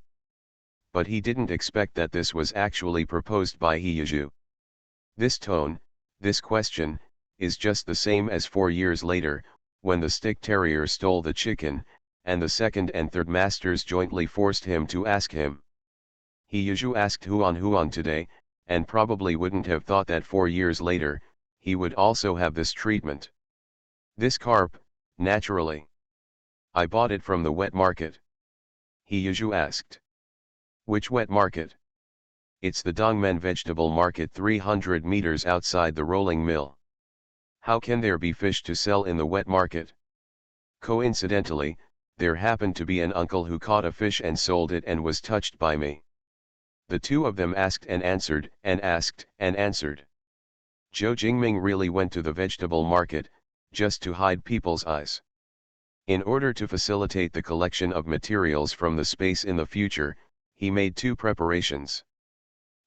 But he didn't expect that this was actually proposed by Hiyuju. This tone, this question, is just the same as 4 years later, when the stick terrier stole the chicken, and the second and third masters jointly forced him to ask him. Hiyuju asked Huan today, and probably wouldn't have thought that 4 years later, he would also have this treatment. This carp, naturally. I bought it from the wet market. Hiyuju asked. Which wet market? It's the Dongmen vegetable market 300 meters outside the rolling mill. How can there be fish to sell in the wet market? Coincidentally, there happened to be an uncle who caught a fish and sold it and was touched by me. The two of them asked and answered, and asked and answered. Zhou Jingming really went to the vegetable market, just to hide people's eyes. In order to facilitate the collection of materials from the space in the future, he made 2 preparations.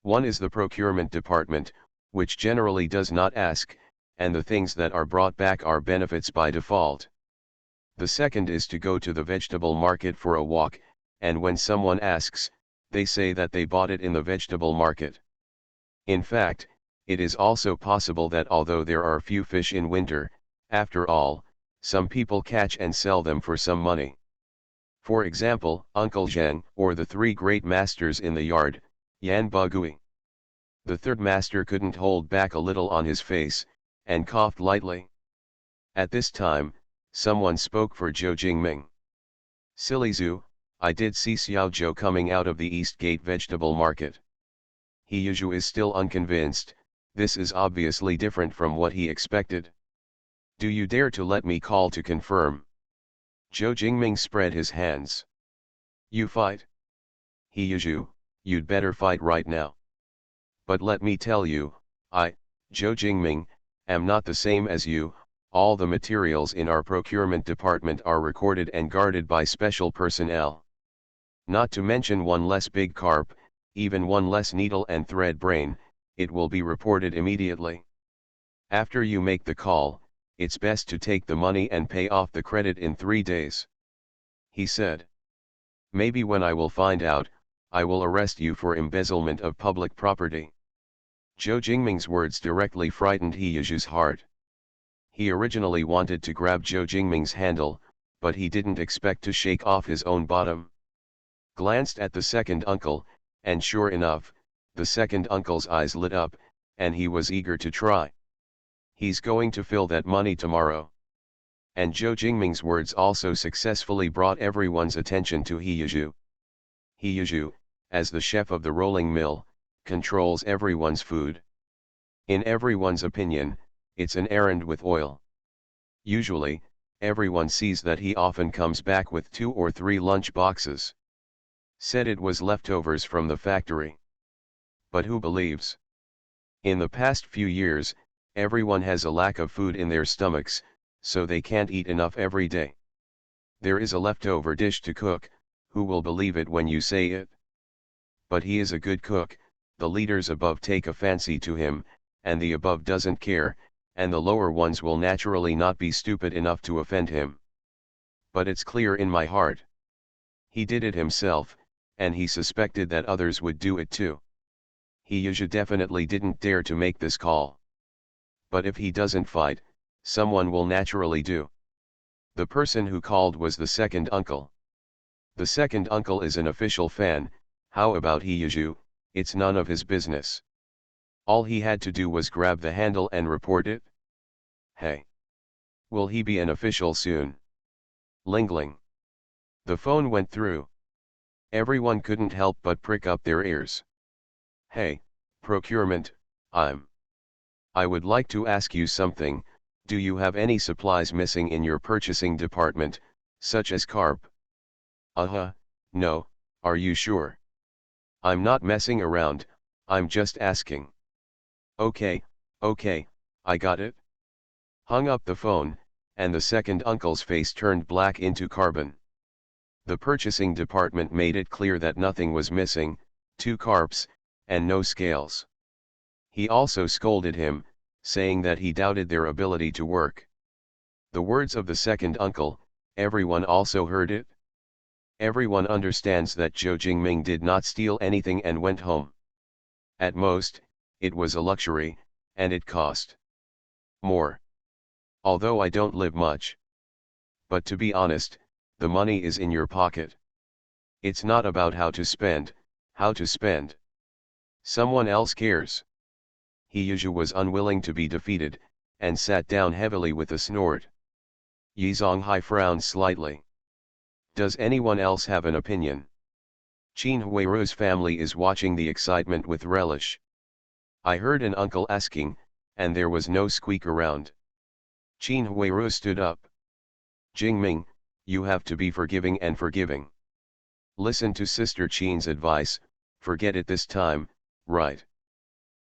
One is the procurement department, which generally does not ask, and the things that are brought back are benefits by default. The second is to go to the vegetable market for a walk, and when someone asks, they say that they bought it in the vegetable market. In fact, it is also possible that although there are few fish in winter, after all, some people catch and sell them for some money. For example, Uncle Zhang, or the 3 great masters in the yard, Yan Bagui. The third master couldn't hold back a little on his face, and coughed lightly. At this time, someone spoke for Zhou Jingming. Silly Zhu, I did see Xiao Zhou coming out of the East Gate vegetable market. Hiyuju is still unconvinced, this is obviously different from what he expected. Do you dare to let me call to confirm? Zhou Jingming spread his hands. You fight? Hiyuju, you'd better fight right now. But let me tell you, I, Zhou Jingming, am not the same as you. All the materials in our procurement department are recorded and guarded by special personnel. Not to mention one less big carp, even one less needle and thread brain, it will be reported immediately. After you make the call, it's best to take the money and pay off the credit in 3 days. He said. Maybe when I will find out, I will arrest you for embezzlement of public property. Zhou Jingming's words directly frightened Hiyuju's heart. He originally wanted to grab Zhou Jingming's handle, but he didn't expect to shake off his own bottom. Glanced at the second uncle, and sure enough, the second uncle's eyes lit up, and he was eager to try. He's going to fill that money tomorrow. And Zhou Jingming's words also successfully brought everyone's attention to Hiyuju. Hiyuju, as the chef of the rolling mill, controls everyone's food. In everyone's opinion, it's an errand with oil. Usually, everyone sees that he often comes back with 2 or 3 lunch boxes. Said it was leftovers from the factory. But who believes? In the past few years, everyone has a lack of food in their stomachs, so they can't eat enough every day. There is a leftover dish to cook, who will believe it when you say it? But he is a good cook, the leaders above take a fancy to him, and the above doesn't care, and the lower ones will naturally not be stupid enough to offend him. But it's clear in my heart. He did it himself, and he suspected that others would do it too. He definitely didn't dare to make this call. But if he doesn't fight, someone will naturally do. The person who called was the second uncle. The second uncle is an official fan. How about Hiyuju? It's none of his business. All he had to do was grab the handle and report it. Hey. Will he be an official soon? Lingling. The phone went through. Everyone couldn't help but prick up their ears. Hey, procurement, I would like to ask you something. Do you have any supplies missing in your purchasing department, such as carp? No, are you sure? I'm not messing around, I'm just asking. Okay, I got it. Hung up the phone, and the second uncle's face turned black into carbon. The purchasing department made it clear that nothing was missing, 2 carps, and no scales. He also scolded him, saying that he doubted their ability to work. The words of the second uncle, everyone also heard it. Everyone understands that Zhou Jingming did not steal anything and went home. At most, it was a luxury, and it cost more. Although I don't live much. But to be honest, the money is in your pocket. It's not about how to spend. Someone else cares. Hiyuju was unwilling to be defeated, and sat down heavily with a snort. Yi Zonghai frowned slightly. Does anyone else have an opinion? Qin Huiru's family is watching the excitement with relish. I heard an uncle asking, and there was no squeak around. Qin Huiru stood up. Jingming, you have to be forgiving and forgiving. Listen to Sister Qin's advice, forget it this time, right?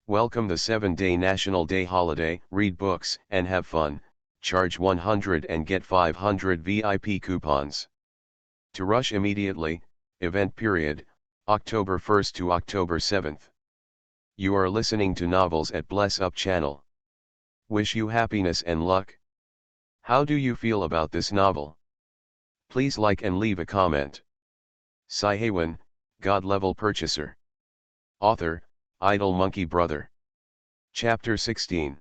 Welcome the 7-day National Day holiday, read books and have fun, charge 100 and get 500 VIP coupons. To rush immediately, event period, October 1st to October 7th. You are listening to Novels at Bless Up channel. Wish you happiness and luck. How do you feel about this novel? Please like and leave a comment. Siheyuan, God-level purchaser. Author, Idle Monkey Brother. Chapter 16.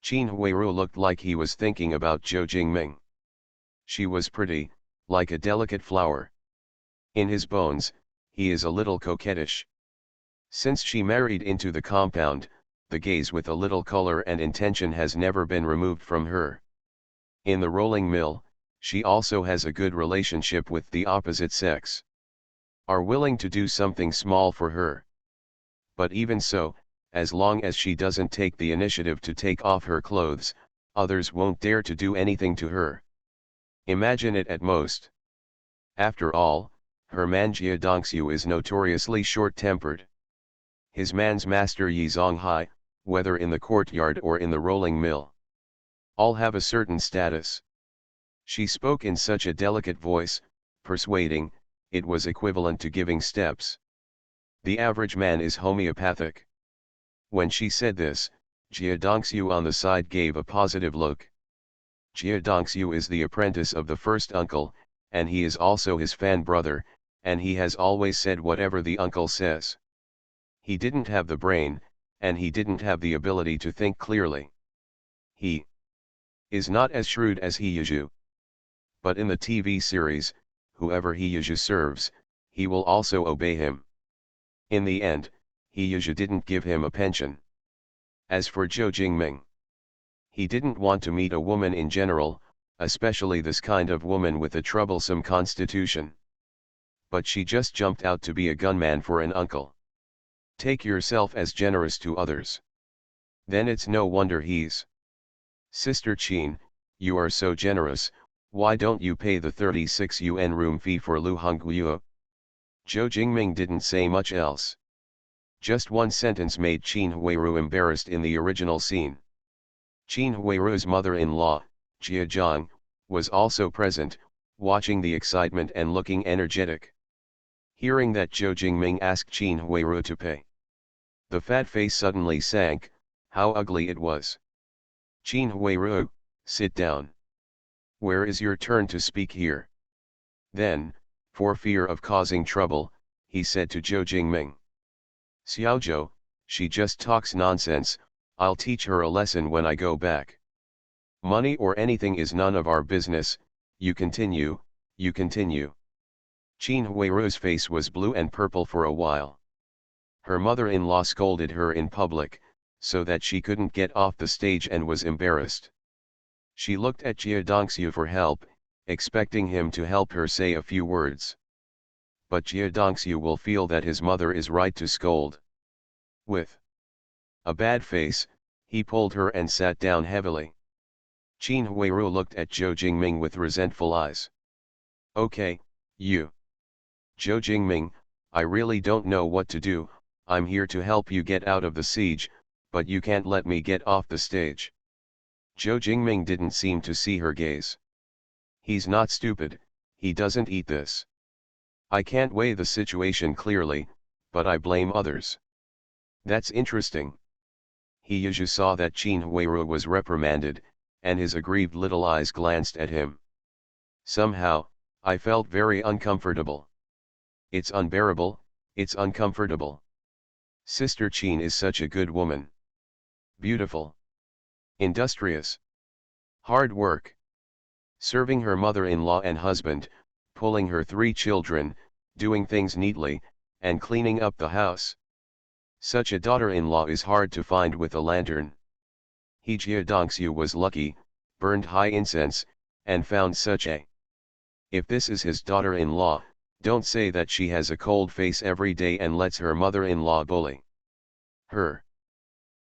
Qin Huiru looked like he was thinking about Zhou Jingming. She was pretty, like a delicate flower. In his bones, he is a little coquettish. Since she married into the compound, the gaze with a little color and intention has never been removed from her. In the rolling mill, she also has a good relationship with the opposite sex. Are willing to do something small for her. But even so, as long as she doesn't take the initiative to take off her clothes, others won't dare to do anything to her. Imagine it at most. After all, her man Jia Dongxiu is notoriously short-tempered. His man's master Yi Zonghai, whether in the courtyard or in the rolling mill, all have a certain status. She spoke in such a delicate voice, persuading, it was equivalent to giving steps. The average man is homeopathic. When she said this, Jia Dongxiu on the side gave a positive look. Jia Dongxiu is the apprentice of the first uncle, and he is also his fan brother, and he has always said whatever the uncle says. He didn't have the brain, and he didn't have the ability to think clearly. He is not as shrewd as Hiyuju. But in the TV series, whoever Hiyuju serves, he will also obey him. In the end, Hiyuju didn't give him a pension. As for Zhou Jingming, he didn't want to meet a woman in general, especially this kind of woman with a troublesome constitution. But she just jumped out to be a gunman for an uncle. Take yourself as generous to others. Then it's no wonder he's. Sister Qin, you are so generous, why don't you pay the 36 yuan room fee for Lu Hongguo? Zhou Jingming didn't say much else. Just one sentence made Qin Huiru embarrassed in the original scene. Qin Huiru's mother-in-law, Jia Zhang, was also present, watching the excitement and looking energetic. Hearing that Zhou Jingming asked Qin Huiru to pay, the fat face suddenly sank. How ugly it was. Qin Huiru, sit down. Where is your turn to speak here? Then, for fear of causing trouble, he said to Zhou Jingming. Xiaozhou, she just talks nonsense, I'll teach her a lesson when I go back. Money or anything is none of our business, you continue, you continue. Qin Huiru's face was blue and purple for a while. Her mother-in-law scolded her in public, so that she couldn't get off the stage and was embarrassed. She looked at Jia Dongxiu for help, expecting him to help her say a few words. But Jia Dongxiu will feel that his mother is right to scold. With a bad face, he pulled her and sat down heavily. Qin Huiru looked at Zhou Jingming with resentful eyes. Okay, you. Zhou Jingming, I really don't know what to do, I'm here to help you get out of the siege, but you can't let me get off the stage. Zhou Jingming didn't seem to see her gaze. He's not stupid, he doesn't eat this. I can't weigh the situation clearly, but I blame others. That's interesting. He Yuzhu saw that Qin Huiru was reprimanded, and his aggrieved little eyes glanced at him. Somehow, I felt very uncomfortable. It's unbearable, it's uncomfortable. Sister Qin is such a good woman. Beautiful. Industrious. Hard work. Serving her mother-in-law and husband, pulling her 3 children, doing things neatly, and cleaning up the house. Such a daughter-in-law is hard to find with a lantern. Jia Dongxiu was lucky, burned high incense, and found such a. If this is his daughter-in-law, don't say that she has a cold face every day and lets her mother-in-law bully her.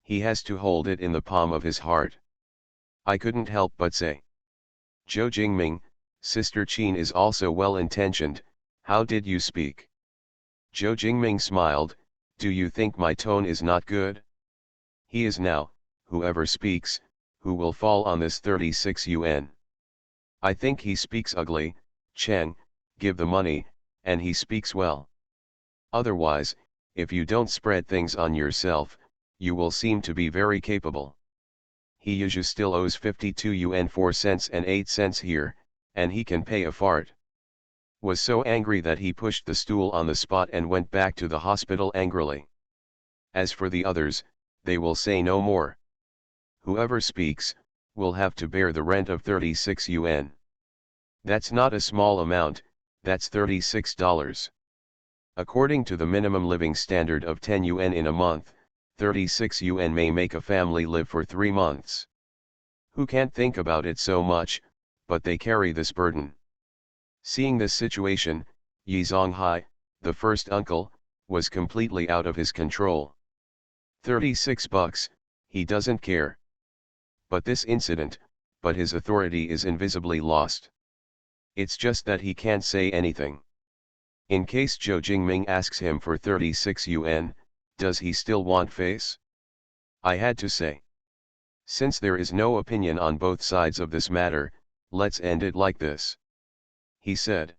He has to hold it in the palm of his heart. I couldn't help but say. Zhou Jingming, Sister Qin is also well-intentioned, how did you speak? Zhou Jingming smiled, do you think my tone is not good? He is now, whoever speaks, who will fall on this 36 yuan. I think he speaks ugly, Cheng, give the money, and he speaks well. Otherwise, if you don't spread things on yourself, you will seem to be very capable. He Yuzhu still owes 52 yuan 4 cents and 8 cents here, and he can pay a fart. Was so angry that he pushed the stool on the spot and went back to the hospital angrily. As for the others, they will say no more. Whoever speaks, will have to bear the rent of 36 yuan. That's not a small amount, that's $36. According to the minimum living standard of 10 yuan in a month, 36 yuan may make a family live for 3 months. Who can't think about it so much, but they carry this burden. Seeing this situation, Yi Zonghai, the first uncle, was completely out of his control. 36 bucks, he doesn't care. But this incident, but his authority is invisibly lost. It's just that he can't say anything. In case Zhou Jingming asks him for 36 yuan, does he still want face? I had to say. Since there is no opinion on both sides of this matter, let's end it like this. He said.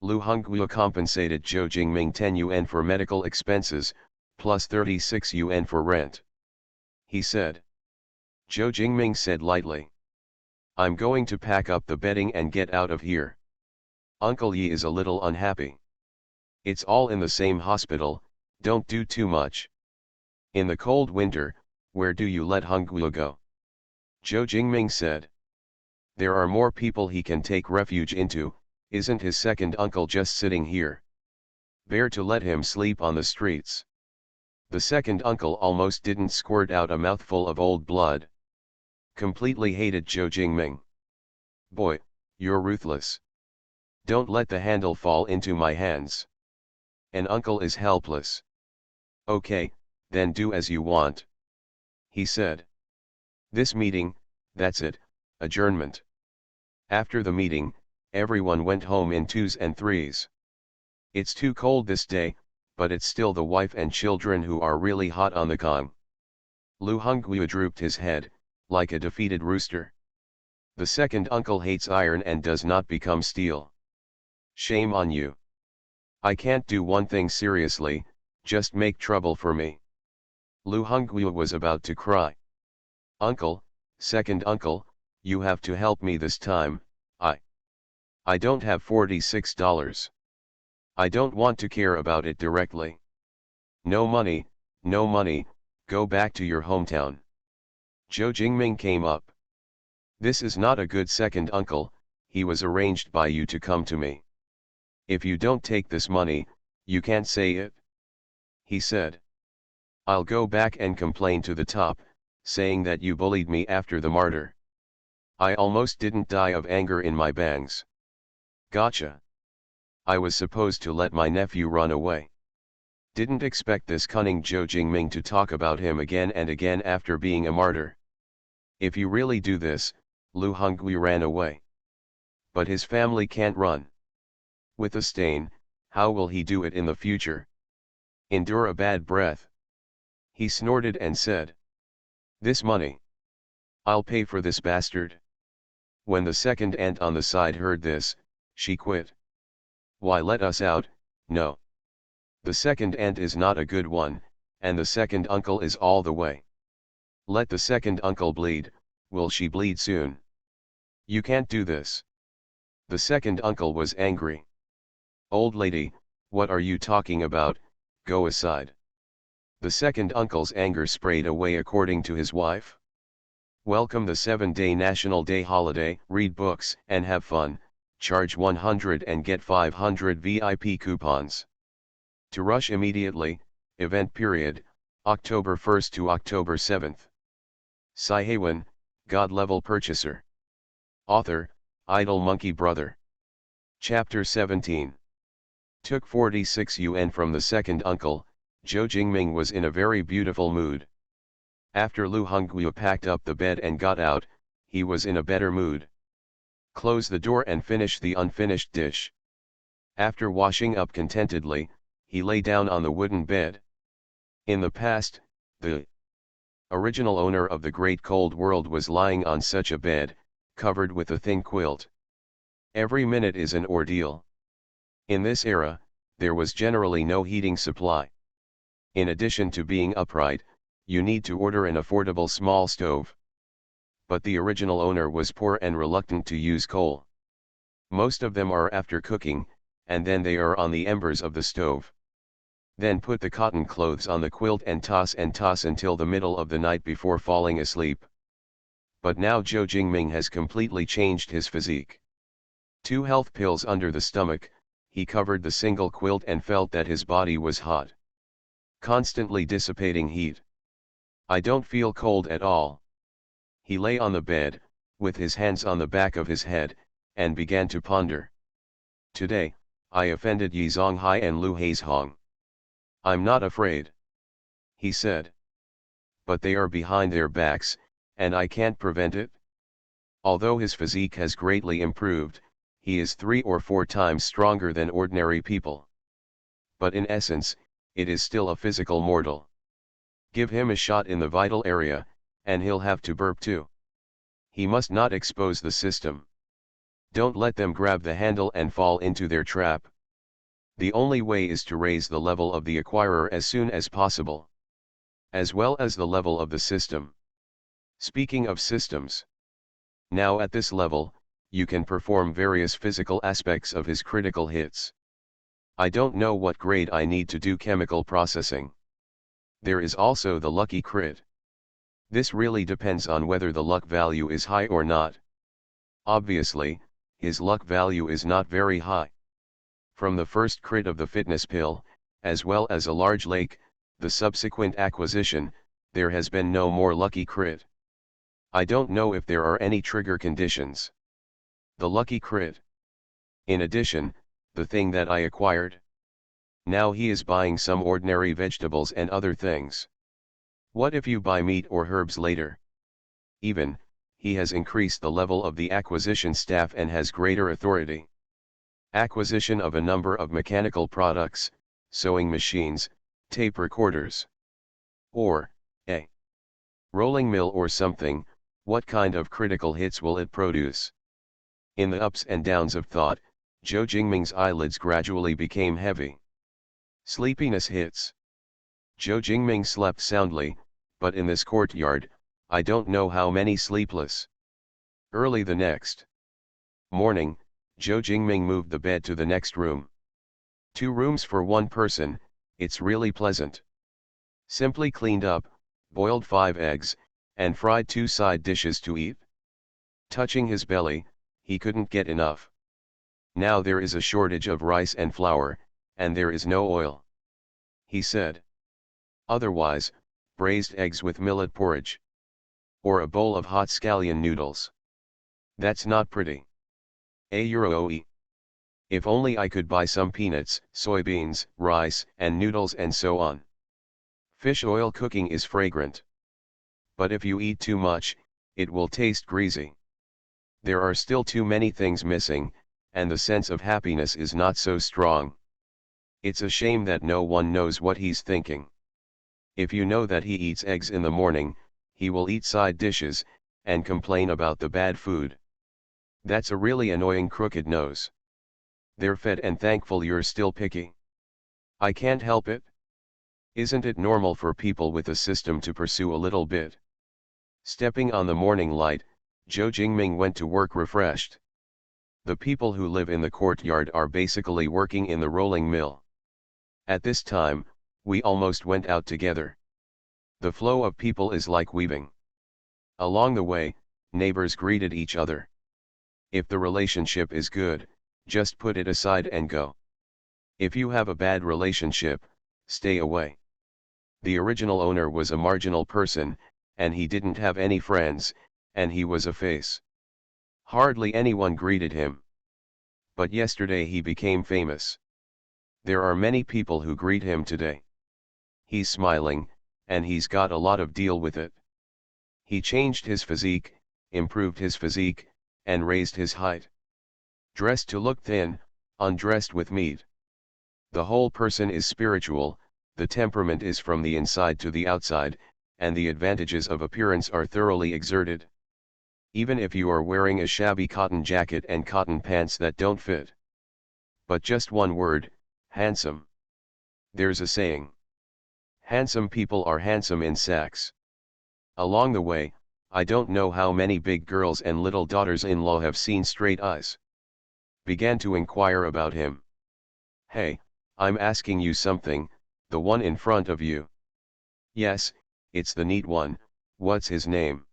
Lu Hongguo compensated Zhou Jingming 10 yuan for medical expenses, plus 36 yuan for rent. He said. Zhou Jingming said lightly. I'm going to pack up the bedding and get out of here. Uncle Yi is a little unhappy. It's all in the same hospital, don't do too much. In the cold winter, where do you let Hongguo go? Zhou Jingming said. There are more people he can take refuge into, isn't his second uncle just sitting here? Bear to let him sleep on the streets. The second uncle almost didn't squirt out a mouthful of old blood. Completely hated Zhou Jingming. Boy, you're ruthless. Don't let the handle fall into my hands. An uncle is helpless. Okay, then do as you want. He said. This meeting, that's it, adjournment. After the meeting, everyone went home in 2s and 3s. It's too cold this day, but it's still the wife and children who are really hot on the Kong. Lu Hongguo drooped his head, like a defeated rooster. The second uncle hates iron and does not become steel. Shame on you. I can't do one thing seriously, just make trouble for me. Lu Hongguo was about to cry. Uncle, second uncle, you have to help me this time, I don't have $46. I don't want to care about it directly. No money, no money, go back to your hometown. Zhou Jingming came up. This is not a good second uncle, he was arranged by you to come to me. If you don't take this money, you can't say it. He said. I'll go back and complain to the top, saying that you bullied me after the martyr. I almost didn't die of anger in my bangs. Gotcha. I was supposed to let my nephew run away. Didn't expect this cunning Zhou Jingming to talk about him again and again after being a martyr. If you really do this, Lu Hongui ran away. But his family can't run. With a stain, how will he do it in the future? Endure a bad breath. He snorted and said. This money. I'll pay for this bastard. When the second aunt on the side heard this, she quit. Why let us out? No. The second aunt is not a good one, and the second uncle is all the way. Let the second uncle bleed, will she bleed soon? You can't do this. The second uncle was angry. Old lady, what are you talking about, go aside. The second uncle's anger sprayed away according to his wife. Welcome the 7-day National Day holiday, read books and have fun, charge 100 and get 500 VIP coupons. To rush immediately, event period, October 1st to October 7th. Siheyuan, God-level purchaser. Author, Idle Monkey Brother. Chapter 17. Took 46 yuan from the second uncle, Zhou Jingming was in a very beautiful mood. After Lu Hongui packed up the bed and got out, he was in a better mood. Close the door and finish the unfinished dish. After washing up contentedly, he lay down on the wooden bed. In the past, the original owner of the great cold world was lying on such a bed, covered with a thin quilt. Every minute is an ordeal. In this era, there was generally no heating supply. In addition to being upright, you need to order an affordable small stove. But the original owner was poor and reluctant to use coal. Most of them are after cooking, and then they are on the embers of the stove. Then put the cotton clothes on the quilt and toss until the middle of the night before falling asleep. But now Zhou Jingming has completely changed his physique. 2 health pills under the stomach, he covered the single quilt and felt that his body was hot. Constantly dissipating heat. I don't feel cold at all. He lay on the bed, with his hands on the back of his head, and began to ponder. Today, I offended Yi Zonghai and Lu Haizhong. I'm not afraid. He said. But they are behind their backs, and I can't prevent it. Although his physique has greatly improved, he is 3 or 4 times stronger than ordinary people. But in essence, it is still a physical mortal. Give him a shot in the vital area, and he'll have to burp too. He must not expose the system. Don't let them grab the handle and fall into their trap. The only way is to raise the level of the acquirer as soon as possible, as well as the level of the system. Speaking of systems, now at this level, you can perform various physical aspects of his critical hits. I don't know what grade I need to do chemical processing. There is also the lucky crit. This really depends on whether the luck value is high or not. Obviously, his luck value is not very high. From the first crit of the fitness pill, as well as a large lake, the subsequent acquisition, there has been no more lucky crit. I don't know if there are any trigger conditions. The lucky crit. In addition, the thing that I acquired. Now he is buying some ordinary vegetables and other things. What if you buy meat or herbs later? Even, he has increased the level of the acquisition staff and has greater authority. Acquisition of a number of mechanical products, sewing machines, tape recorders. Or, a rolling mill or something, what kind of critical hits will it produce? In the ups and downs of thought, Zhou Jingming's eyelids gradually became heavy. Sleepiness hits. Zhou Jingming slept soundly, but in this courtyard, I don't know how many sleepless. Early the next morning, Zhou Jingming moved the bed to the next room. 2 rooms for 1 person, it's really pleasant. Simply cleaned up, boiled 5 eggs, and fried 2 side dishes to eat. Touching his belly, he couldn't get enough. Now there is a shortage of rice and flour, and there is no oil, he said. Otherwise, braised eggs with millet porridge. Or a bowl of hot scallion noodles. That's not pretty. €1. If only I could buy some peanuts, soybeans, rice, and noodles and so on. Fish oil cooking is fragrant. But if you eat too much, it will taste greasy. There are still too many things missing, and the sense of happiness is not so strong. It's a shame that no one knows what he's thinking. If you know that he eats eggs in the morning, he will eat side dishes, and complain about the bad food. That's a really annoying crooked nose. They're fed and thankful you're still picky. I can't help it. Isn't it normal for people with a system to pursue a little bit? Stepping on the morning light, Zhou Jingming went to work refreshed. The people who live in the courtyard are basically working in the rolling mill. At this time, we almost went out together. The flow of people is like weaving. Along the way, neighbors greeted each other. If the relationship is good, just put it aside and go. If you have a bad relationship, stay away. The original owner was a marginal person, and he didn't have any friends, and he was a face. Hardly anyone greeted him. But yesterday he became famous. There are many people who greet him today. He's smiling, and he's got a lot of deal with it. He changed his physique, improved his physique, and raised his height. Dressed to look thin, undressed with meat. The whole person is spiritual, the temperament is from the inside to the outside, and the advantages of appearance are thoroughly exerted. Even if you are wearing a shabby cotton jacket and cotton pants that don't fit. But just one word, handsome. There's a saying. Handsome people are handsome in sacks. Along the way, I don't know how many big girls and little daughters-in-law have seen straight eyes. Began to inquire about him. Hey, I'm asking you something, the one in front of you. Yes, it's the neat one, what's his name?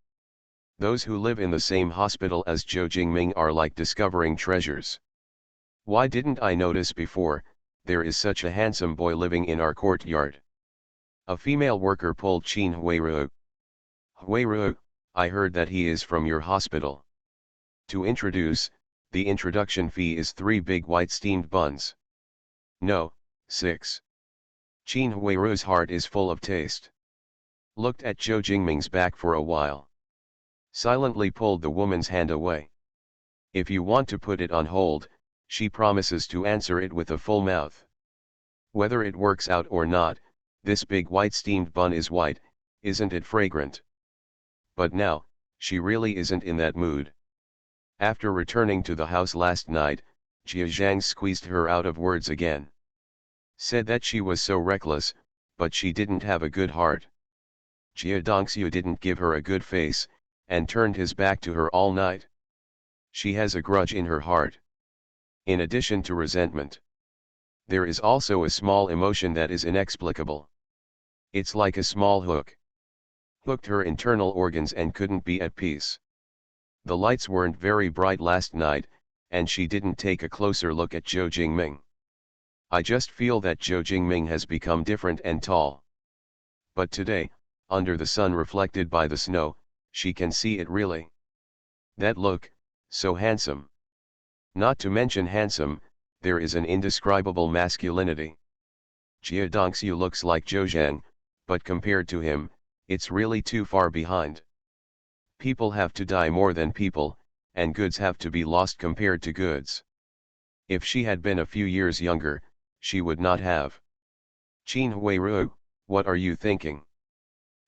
Those who live in the same hospital as Zhou Jingming are like discovering treasures. Why didn't I notice before, there is such a handsome boy living in our courtyard. A female worker pulled Qin Huiru. Huiru, I heard that he is from your hospital. To introduce, the introduction fee is 3 big white steamed buns. No, 6. Qin Huiru's heart is full of taste. Looked at Zhou Jingming's back for a while. Silently pulled the woman's hand away. If you want to put it on hold, she promises to answer it with a full mouth. Whether it works out or not, this big white steamed bun is white, isn't it fragrant? But now, she really isn't in that mood. After returning to the house last night, Jia Zhang squeezed her out of words again. Said that she was so reckless, but she didn't have a good heart. Jia Dongxiu didn't give her a good face, and turned his back to her all night. She has a grudge in her heart. In addition to resentment, there is also a small emotion that is inexplicable. It's like a small hook. Hooked her internal organs and couldn't be at peace. The lights weren't very bright last night, and she didn't take a closer look at Zhou Jingming. I just feel that Zhou Jingming has become different and tall. But today, under the sun reflected by the snow, she can see it really. That look, so handsome. Not to mention handsome, there is an indescribable masculinity. Jia Dongxiu looks like Zhou Zhang, but compared to him, it's really too far behind. People have to die more than people, and goods have to be lost compared to goods. If she had been a few years younger, she would not have. Qin Huiru, what are you thinking?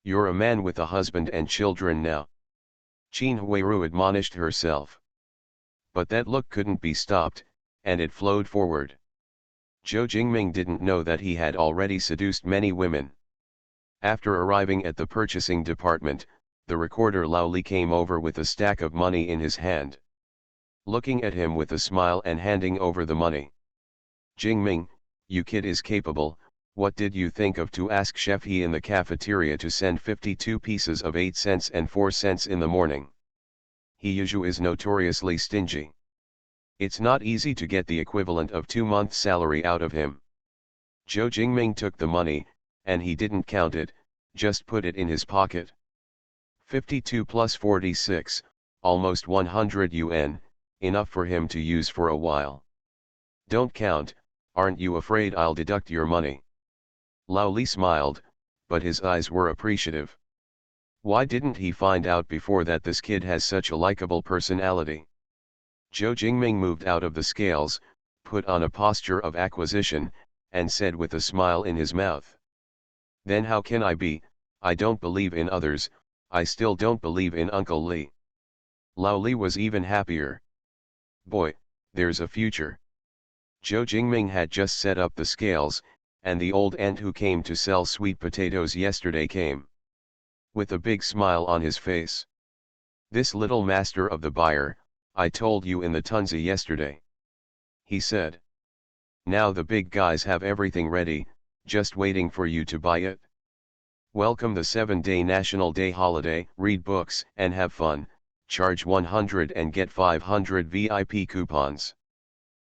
You're a man with a husband and children now. Qin Huiru admonished herself. But that look couldn't be stopped, and it flowed forward. Zhou Jingming didn't know that he had already seduced many women. After arriving at the purchasing department, the recorder Lao Li came over with a stack of money in his hand. Looking at him with a smile and handing over the money. Jingming, You kid is capable. What did you think of to ask Chef He in the cafeteria to send 52 pieces of 8 cents and 4 cents in the morning? He usually is notoriously stingy. It's not easy to get the equivalent of 2 months' salary out of him. Zhou Jingming took the money, and he didn't count it, just put it in his pocket. 52 plus 46, almost 100 yuan, enough for him to use for a while. Don't count, aren't you afraid I'll deduct your money? Lao Li smiled, but his eyes were appreciative. Why didn't he find out before that this kid has such a likable personality? Zhou Jingming moved out of the scales, put on a posture of acquisition, and said with a smile in his mouth. Then how can I be? I don't believe in others, I still don't believe in Uncle Li. Lao Li was even happier. Boy, there's a future. Zhou Jingming had just set up the scales, and the old ant who came to sell sweet potatoes yesterday came. With a big smile on his face. This little master of the buyer, I told you in the Tunzi yesterday. He said. Now the big guys have everything ready, just waiting for you to buy it. Welcome the 7-day National Day holiday, read books and have fun, charge 100 and get 500 VIP coupons.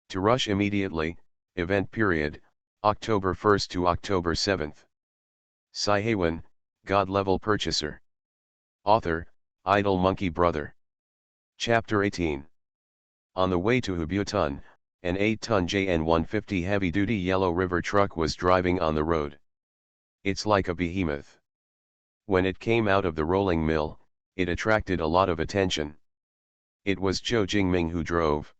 To rush immediately, event period, October 1st to October 7th. Siheyuan, God-level purchaser. Author, Idle Monkey Brother. Chapter 18. On the way to Hubutun, an 8-ton JN-150 heavy-duty Yellow River truck was driving on the road. It's like a behemoth. When it came out of the rolling mill, it attracted a lot of attention. It was Zhou Jingming who drove.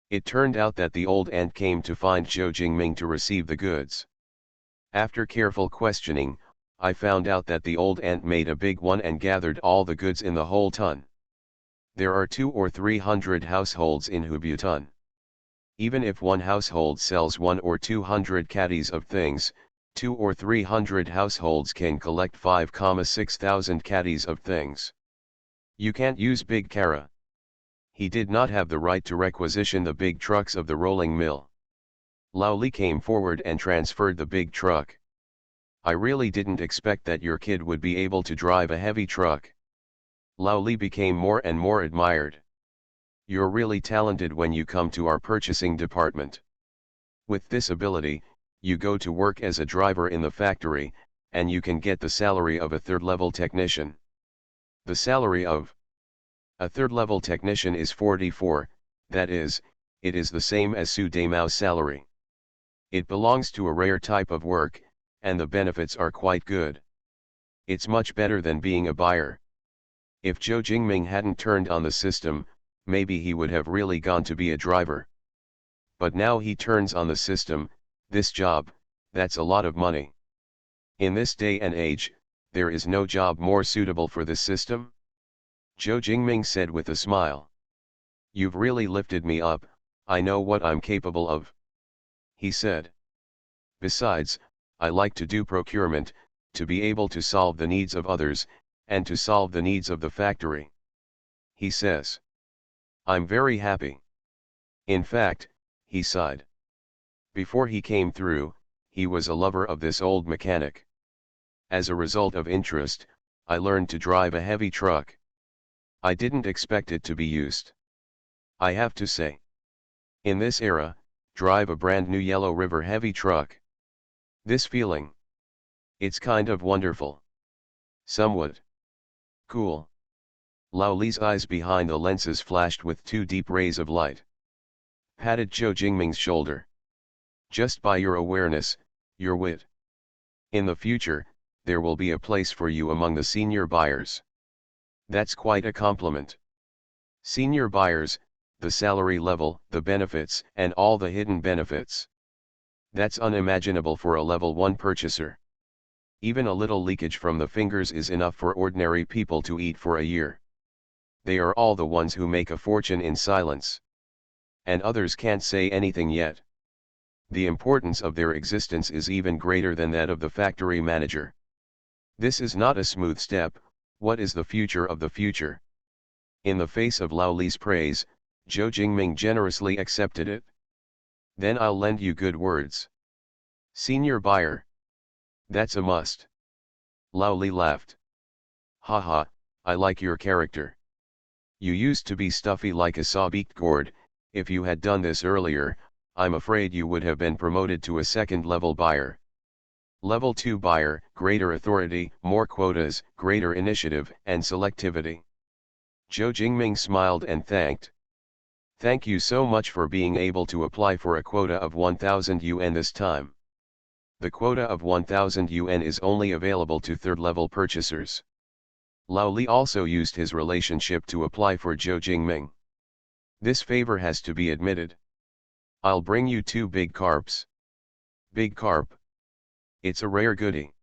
It turned out that the old ant came to find Zhou Jingming to receive the goods. After careful questioning, I found out that the old ant made a big one and gathered all the goods in the whole ton. There are 200 or 300 households in Hubutun. Even if one household sells 100 or 200 caddies of things, 200 or 300 households can collect 5,600 caddies of things. You can't use big kara. He did not have the right to requisition the big trucks of the rolling mill. Lao Li came forward and transferred the big truck. I really didn't expect that your kid would be able to drive a heavy truck. Lao Li became more and more admired. You're really talented when you come to our purchasing department. With this ability, you go to work as a driver in the factory, and you can get the salary of a third-level technician. The salary of a third-level technician is 44, that is, it is the same as Su Damao's salary. It belongs to a rare type of work, and the benefits are quite good. It's much better than being a buyer. If Zhou Jingming hadn't turned on the system, maybe he would have really gone to be a driver. But now he turns on the system, this job, that's a lot of money. In this day and age, there is no job more suitable for this system. Zhou Jingming said with a smile. You've really lifted me up, I know what I'm capable of. He said. Besides, I like to do procurement, to be able to solve the needs of others, and to solve the needs of the factory. He says. I'm very happy. In fact, he sighed. Before he came through, he was a lover of this old mechanic. As a result of interest, I learned to drive a heavy truck. I didn't expect it to be used. I have to say. In this era, drive a brand new Yellow River heavy truck. This feeling. It's kind of wonderful. Somewhat. Cool. Lao Li's eyes behind the lenses flashed with 2 deep rays of light. Patted Zhou Jingming's shoulder. Just by your awareness, your wit. In the future, there will be a place for you among the senior buyers. That's quite a compliment. Senior buyers, the salary level, the benefits, and all the hidden benefits. That's unimaginable for a level 1 purchaser. Even a little leakage from the fingers is enough for ordinary people to eat for a year. They are all the ones who make a fortune in silence. And others can't say anything yet. The importance of their existence is even greater than that of the factory manager. This is not a smooth step. What is the future of the future? In the face of Lao Li's praise, Zhou Jingming generously accepted it. Then I'll lend you good words. Senior buyer. That's a must. Lao Li laughed. Haha, I like your character. You used to be stuffy like a saw-beaked gourd. If you had done this earlier, I'm afraid you would have been promoted to a second-level buyer. Level 2 buyer, greater authority, more quotas, greater initiative and selectivity. Zhou Jingming smiled and thanked. Thank you so much for being able to apply for a quota of 1000 yuan this time. The quota of 1000 yuan is only available to third-level purchasers. Lao Li also used his relationship to apply for Zhou Jingming. This favor has to be admitted. I'll bring you 2 big carps. Big carp. It's a rare goodie.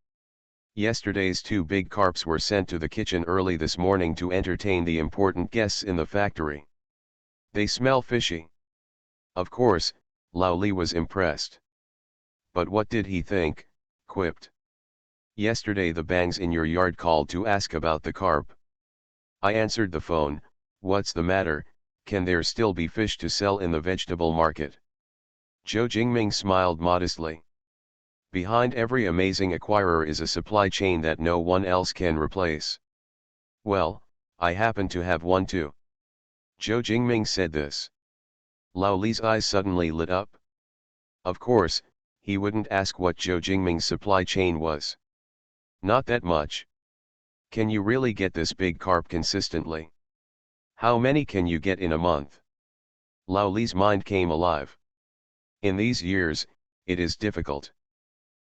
Yesterday's 2 big carps were sent to the kitchen early this morning to entertain the important guests in the factory. They smell fishy. Of course, Lao Li was impressed. But what did he think? Quipped. Yesterday the bangs in your yard called to ask about the carp. I answered the phone. What's the matter? Can there still be fish to sell in the vegetable market? Zhou Jingming smiled modestly. Behind every amazing acquirer is a supply chain that no one else can replace. Well, I happen to have one too. Zhou Jingming said this. Lao Li's eyes suddenly lit up. Of course, he wouldn't ask what Zhou Jingming's supply chain was. Not that much. Can you really get this big carp consistently? How many can you get in a month? Lao Li's mind came alive. In these years, it is difficult.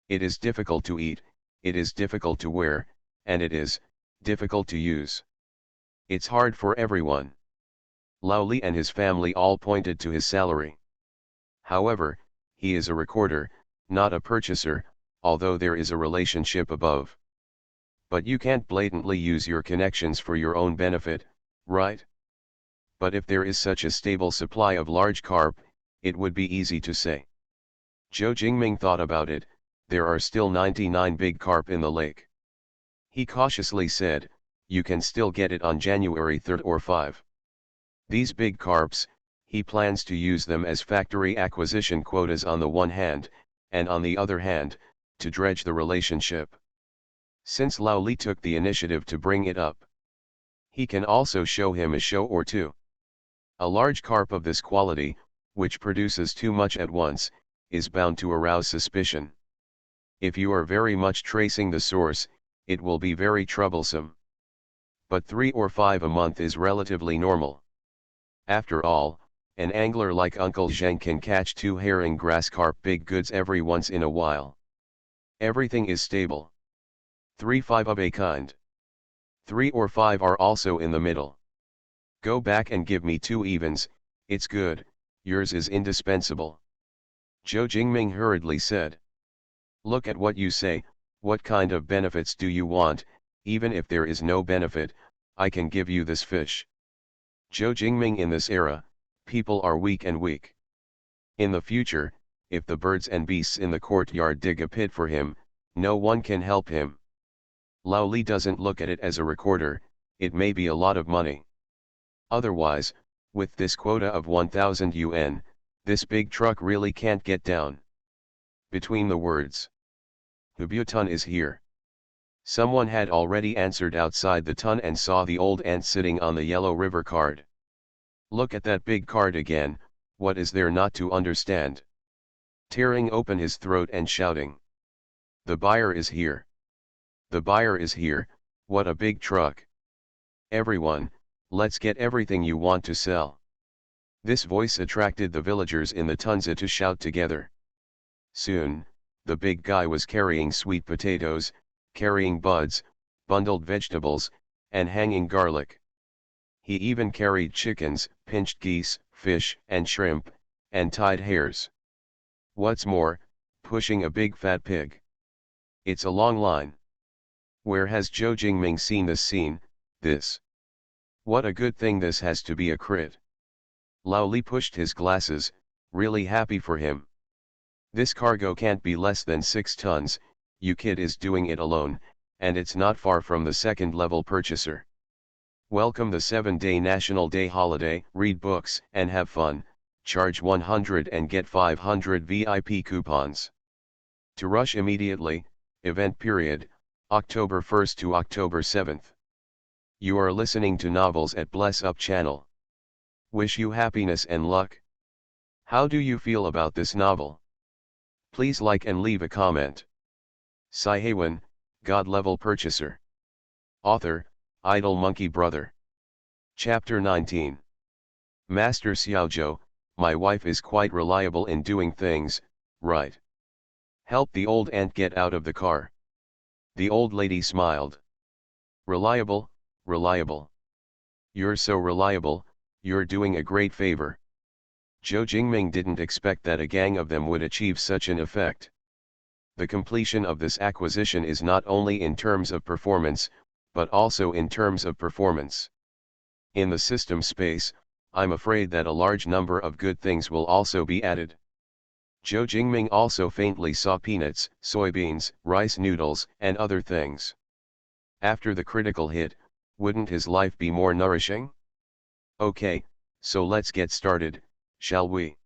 It is difficult to eat, it is difficult to wear, and it is difficult to use. It's hard for everyone. Lao Li and his family all pointed to his salary. However, he is a recorder, not a purchaser, although there is a relationship above. But you can't blatantly use your connections for your own benefit, right? But if there is such a stable supply of large carp, it would be easy to say. Zhou Jingming thought about it. There are still 99 big carp in the lake. He cautiously said, you can still get it on January 3rd or 5. These big carps, he plans to use them as factory acquisition quotas on the one hand, and on the other hand, to dredge the relationship. Since Lao Li took the initiative to bring it up, he can also show him a show or two. A large carp of this quality, which produces too much at once, is bound to arouse suspicion. If you are very much tracing the source, it will be very troublesome. But 3 or 5 a month is relatively normal. After all, an angler like Uncle Zheng can catch 2 herring grass carp big goods every once in a while. Everything is stable. 3-5 of a kind. 3 or 5 are also in the middle. Go back and give me 2 evens, it's good, yours is indispensable. Zhou Jingming hurriedly said. Look at what you say, what kind of benefits do you want? Even if there is no benefit, I can give you this fish. Zhou Jingming, in this era, people are weak and weak. In the future, if the birds and beasts in the courtyard dig a pit for him, no one can help him. Lao Li doesn't look at it as a recorder, it may be a lot of money. Otherwise, with this quota of 1000 yuan, this big truck really can't get down. Between the words, Hu Tun is here. Someone had already answered outside the Tun and saw the old ant sitting on the yellow river card. Look at that big card again, what is there not to understand? Tearing open his throat and shouting. The buyer is here. The buyer is here, what a big truck. Everyone, let's get everything you want to sell. This voice attracted the villagers in the Tunza to shout together. Soon, the big guy was carrying sweet potatoes, carrying buds, bundled vegetables, and hanging garlic. He even carried chickens, pinched geese, fish and shrimp, and tied hares. What's more, pushing a big fat pig. It's a long line. Where has Zhou Jingming seen this scene? This. What a good thing this has to be a crit. Lao Li pushed his glasses, really happy for him. This cargo can't be less than 6 tons, you kid is doing it alone, and it's not far from the second-level purchaser. Welcome the 7-day National Day holiday, read books and have fun, charge 100 and get 500 VIP coupons. To rush immediately, event period, October 1st to October 7th. You are listening to Novels at Bless Up channel. Wish you happiness and luck. How do you feel about this novel? Please like and leave a comment. Siheyuan, God Level Purchaser. Author, Idle Monkey Brother. Chapter 19. Master Xiaojiu, my wife is quite reliable in doing things, right? Help the old ant get out of the car. The old lady smiled. Reliable, reliable. You're so reliable, you're doing a great favor. Zhou Jingming didn't expect that a gang of them would achieve such an effect. The completion of this acquisition is not only in terms of performance, but also in terms of performance. In the system space, I'm afraid that a large number of good things will also be added. Zhou Jingming also faintly saw peanuts, soybeans, rice noodles, and other things. After the critical hit, wouldn't his life be more nourishing? Okay, so let's get started, shall we?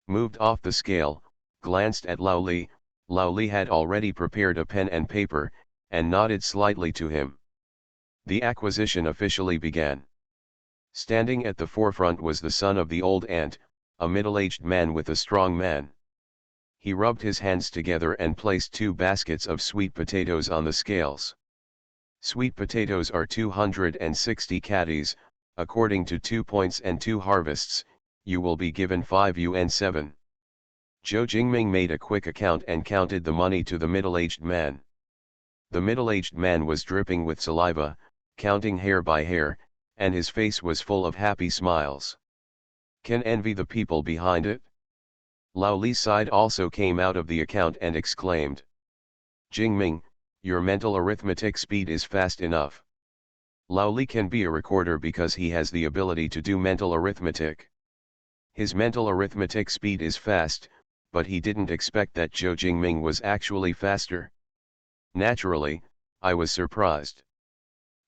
Moved off the scale, glanced at Lao Li. Lao Li had already prepared a pen and paper, and nodded slightly to him. The acquisition officially began. Standing at the forefront was the son of the old ant, a middle-aged man with a strong man. He rubbed his hands together and placed 2 baskets of sweet potatoes on the scales. Sweet potatoes are 260 caddies, according to 2 points and 2 harvests, you will be given 5 yuan 7. Zhou Jingming made a quick account and counted the money to the middle-aged man. The middle-aged man was dripping with saliva, counting hair by hair, and his face was full of happy smiles. Can envy the people behind it? Lao Li's side also came out of the account and exclaimed. Jingming, your mental arithmetic speed is fast enough. Lao Li can be a recorder because he has the ability to do mental arithmetic. His mental arithmetic speed is fast, but he didn't expect that Zhou Jingming was actually faster. Naturally, I was surprised.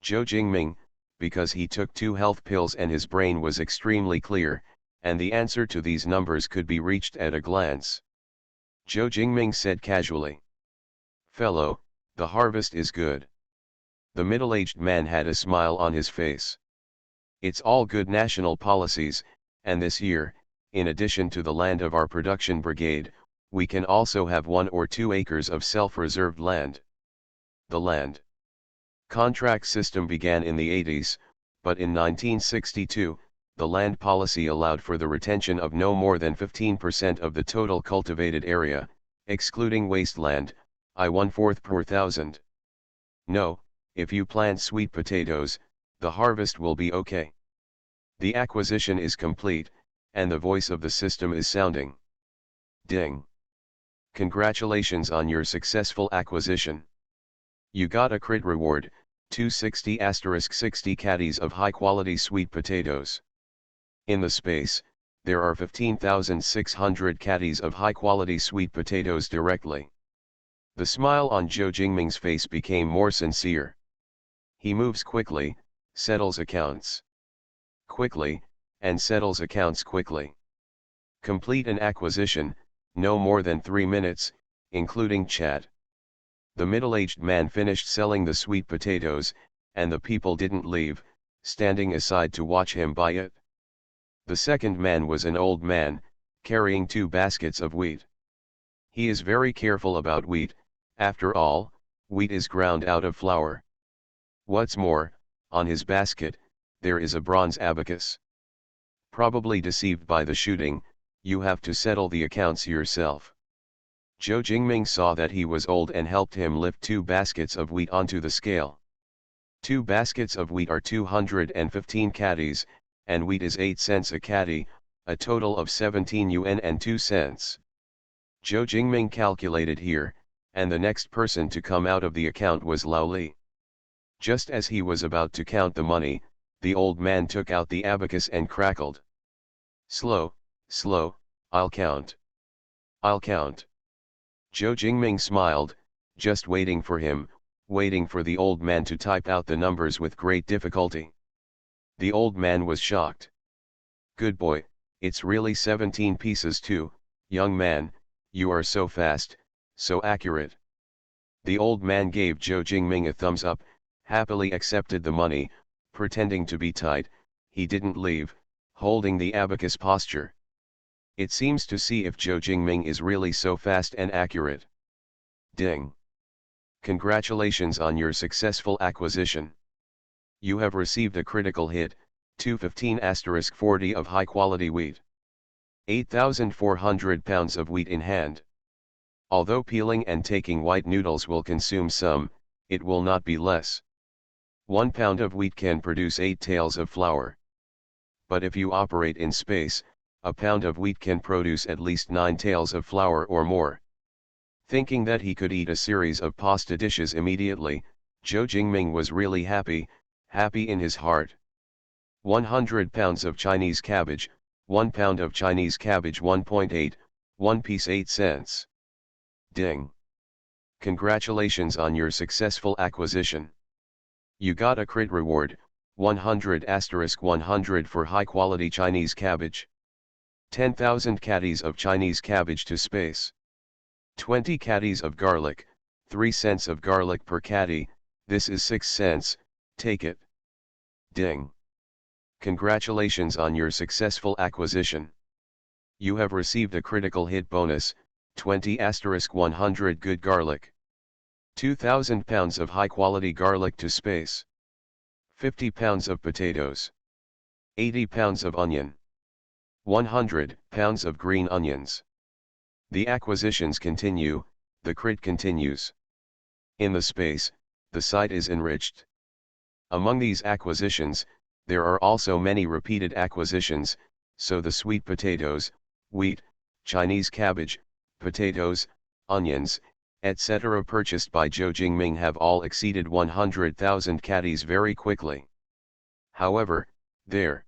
Zhou Jingming, because he took 2 health pills and his brain was extremely clear, and the answer to these numbers could be reached at a glance. Zhou Jingming said casually. Fellow, the harvest is good. The middle-aged man had a smile on his face. It's all good national policies, and this year, in addition to the land of our production brigade, we can also have 1 or 2 acres of self-reserved land. The land contract system began in the 80s, but in 1962, the land policy allowed for the retention of no more than 15% of the total cultivated area, excluding wasteland, I 1/4 per thousand. No, if you plant sweet potatoes, the harvest will be okay. The acquisition is complete, and the voice of the system is sounding. Ding! Congratulations on your successful acquisition. You got a crit reward, 260*60 caddies of high-quality sweet potatoes. In the space, there are 15,600 caddies of high-quality sweet potatoes directly. The smile on Zhou Jingming's face became more sincere. He moves quickly, settles accounts quickly, and settles accounts quickly. Complete an acquisition, no more than 3 minutes, including chat. The middle-aged man finished selling the sweet potatoes, and the people didn't leave, standing aside to watch him buy it. The second man was an old man, carrying 2 baskets of wheat. He is very careful about wheat, after all, wheat is ground out of flour. What's more, on his basket, there is a bronze abacus. Probably deceived by the shooting, you have to settle the accounts yourself. Zhou Jingming saw that he was old and helped him lift 2 baskets of wheat onto the scale. 2 baskets of wheat are 215 caddies, and wheat is 8 cents a caddy, a total of 17 yuan and 2 cents. Zhou Jingming calculated here, and the next person to come out of the account was Lao Li. Just as he was about to count the money, the old man took out the abacus and crackled. Slow, slow, I'll count. I'll count. Zhou Jingming smiled, just waiting for him, waiting for the old man to type out the numbers with great difficulty. The old man was shocked. Good boy, it's really 17 pieces too, young man, you are so fast, So accurate. The old man gave Zhou Jingming a thumbs up, happily accepted the money, pretending to be tight. He didn't leave, holding the abacus posture. It seems to see if Zhou Jingming is really so fast and accurate. Ding. Congratulations on your successful acquisition. You have received a critical hit, 215*40 of high quality wheat. 8,400 pounds of wheat in hand. Although peeling and taking white noodles will consume some, it will not be less. 1 pound of wheat can produce 8 taels of flour. But if you operate in space, a pound of wheat can produce at least 9 taels of flour or more. Thinking that he could eat a series of pasta dishes immediately, Zhou Jingming was really happy in his heart. 100 pounds of Chinese cabbage, 1 pound of Chinese cabbage 1.8, 1 piece 8 cents. Ding. Congratulations on your successful acquisition. You got a crit reward, 100*100 for high quality Chinese cabbage. 10,000 caddies of Chinese cabbage to space. 20 caddies of garlic, 3 cents of garlic per caddy, this is 6 cents, take it. Ding. Congratulations on your successful acquisition. You have received a critical hit bonus, 20*100 good garlic. 2,000 pounds of high quality garlic to space. 50 pounds of potatoes. 80 pounds of onion. 100 pounds of green onions. The acquisitions continue, the crit continues. In the space, the site is enriched. Among these acquisitions, there are also many repeated acquisitions, so the sweet potatoes, wheat, Chinese cabbage, potatoes, onions, etc. purchased by Zhou Jingming have all exceeded 100,000 caddies very quickly. However, there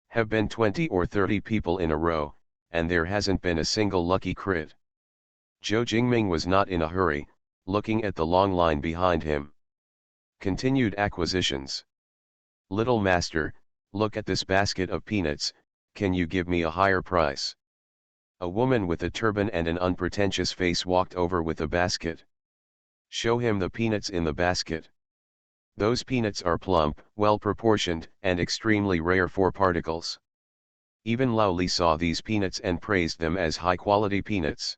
have been 20 or 30 people in a row, and there hasn't been a single lucky crit. Zhou Jingming was not in a hurry, looking at the long line behind him. Continued acquisitions. Little master, look at this basket of peanuts, can you give me a higher price? A woman with a turban and an unpretentious face walked over with a basket. Show him the peanuts in the basket. Those peanuts are plump, well proportioned, and extremely rare for particles. Even Lao Li saw these peanuts and praised them as high-quality peanuts.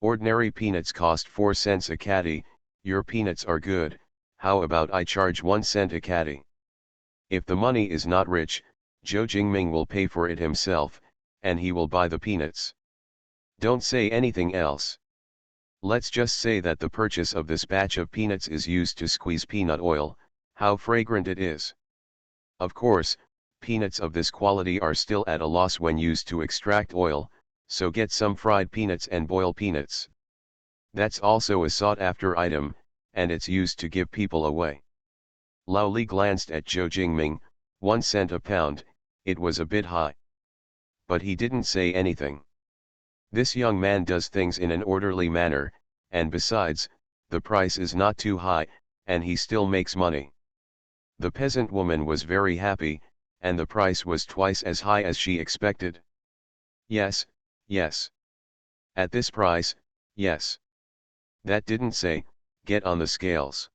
Ordinary peanuts cost 4 cents a caddy, your peanuts are good, how about I charge 1 cent a caddy? If the money is not rich, Zhou Jingming will pay for it himself, and he will buy the peanuts. Don't say anything else. Let's just say that the purchase of this batch of peanuts is used to squeeze peanut oil, how fragrant it is. Of course, peanuts of this quality are still at a loss when used to extract oil, so get some fried peanuts and boil peanuts. That's also a sought-after item, and it's used to give people away. Lao Li glanced at Zhou Jingming, 1 cent a pound, it was a bit high. But he didn't say anything. This young man does things in an orderly manner, and besides, the price is not too high, and he still makes money. The peasant woman was very happy, and the price was twice as high as she expected. Yes, yes. At this price, yes. That didn't say, get on the scales.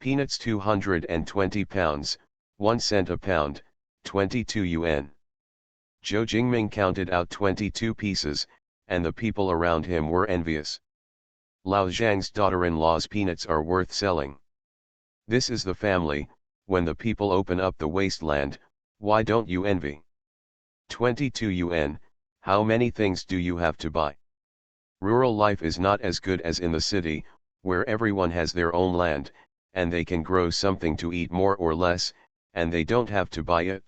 Peanuts 220 pounds, 1 cent a pound, 22 yuan. Zhou Jingming counted out 22 pieces, and the people around him were envious. Lao Zhang's daughter-in-law's peanuts are worth selling. This is the family, when the people open up the wasteland, why don't you envy? 22 yuan, how many things do you have to buy? Rural life is not as good as in the city, where everyone has their own land, and they can grow something to eat more or less, and they don't have to buy it.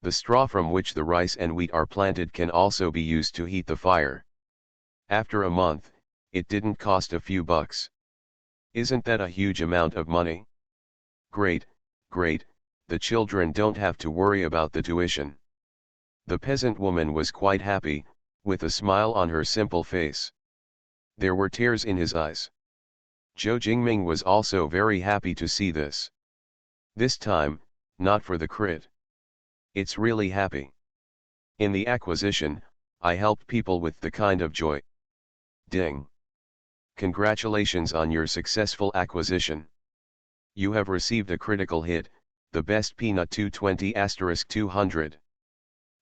The straw from which the rice and wheat are planted can also be used to heat the fire. After a month, it didn't cost a few bucks. Isn't that a huge amount of money? Great, great, the children don't have to worry about the tuition. The peasant woman was quite happy, with a smile on her simple face. There were tears in his eyes. Zhou Jingming was also very happy to see this. This time, not for the crit. It's really happy. In the acquisition, I helped people with the kind of joy. Ding. Congratulations on your successful acquisition. You have received a critical hit, the best peanut 220*200.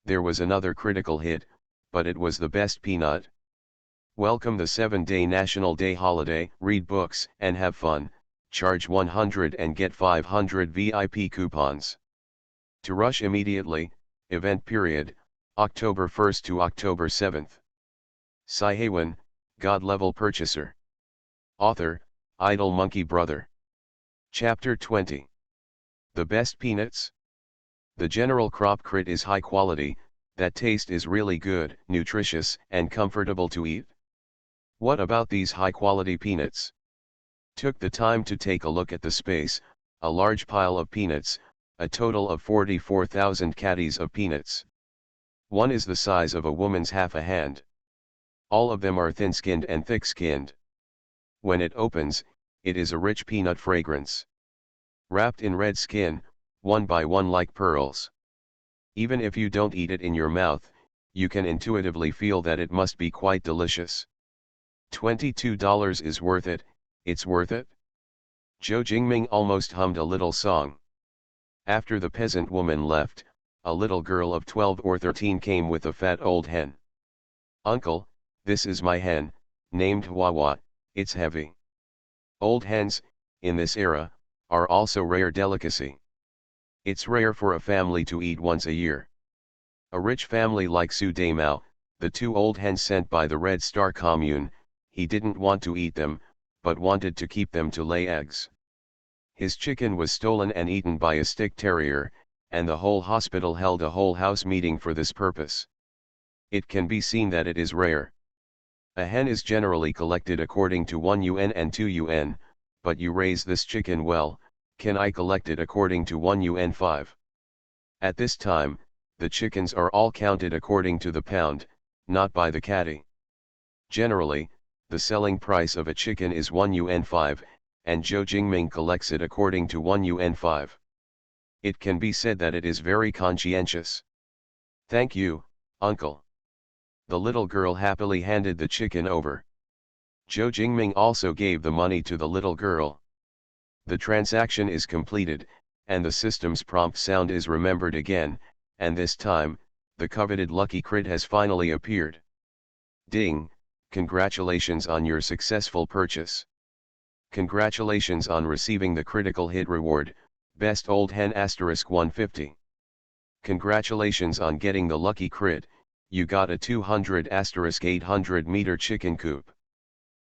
There was another critical hit, but it was the best peanut. Welcome the 7-day National Day holiday, read books and have fun, charge 100 and get 500 VIP coupons. To rush immediately, event period, October 1st to October 7th. Siheyuan, God-level purchaser. Author, Idle Monkey Brother. Chapter 20. The best peanuts? The general crop crit is high quality, that taste is really good, nutritious, and comfortable to eat. What about these high quality peanuts? Took the time to take a look at the space, a large pile of peanuts, a total of 44,000 caddies of peanuts. One is the size of a woman's half a hand. All of them are thin-skinned and thick-skinned. When it opens, it is a rich peanut fragrance. Wrapped in red skin, one by one like pearls. Even if you don't eat it in your mouth, you can intuitively feel that it must be quite delicious. $22 is worth it, it's worth it? Zhou Jingming almost hummed a little song. After the peasant woman left, a little girl of 12 or 13 came with a fat old hen. Uncle, this is my hen, named Wawa, it's heavy. Old hens, in this era, are also rare delicacy. It's rare for a family to eat once a year. A rich family like Su Daimao, the two old hens sent by the Red Star Commune, he didn't want to eat them, but wanted to keep them to lay eggs. His chicken was stolen and eaten by a stick terrier, and the whole hospital held a whole house meeting for this purpose. It can be seen that it is rare. A hen is generally collected according to 1 yuan and 2 yuan, but you raise this chicken well, can I collect it according to 1 yuan 5? At this time, the chickens are all counted according to the pound, not by the caddy. Generally, the selling price of a chicken is 1 yuan 5, and Zhou Jingming collects it according to 1 yuan 5. It can be said that it is very conscientious. Thank you, uncle. The little girl happily handed the chicken over. Zhou Jingming also gave the money to the little girl. The transaction is completed, and the system's prompt sound is remembered again, and this time, the coveted lucky crit has finally appeared. Ding, congratulations on your successful purchase. Congratulations on receiving the critical hit reward, Best Old Hen *150. Congratulations on getting the lucky crit, you got a 200*800 meter chicken coop.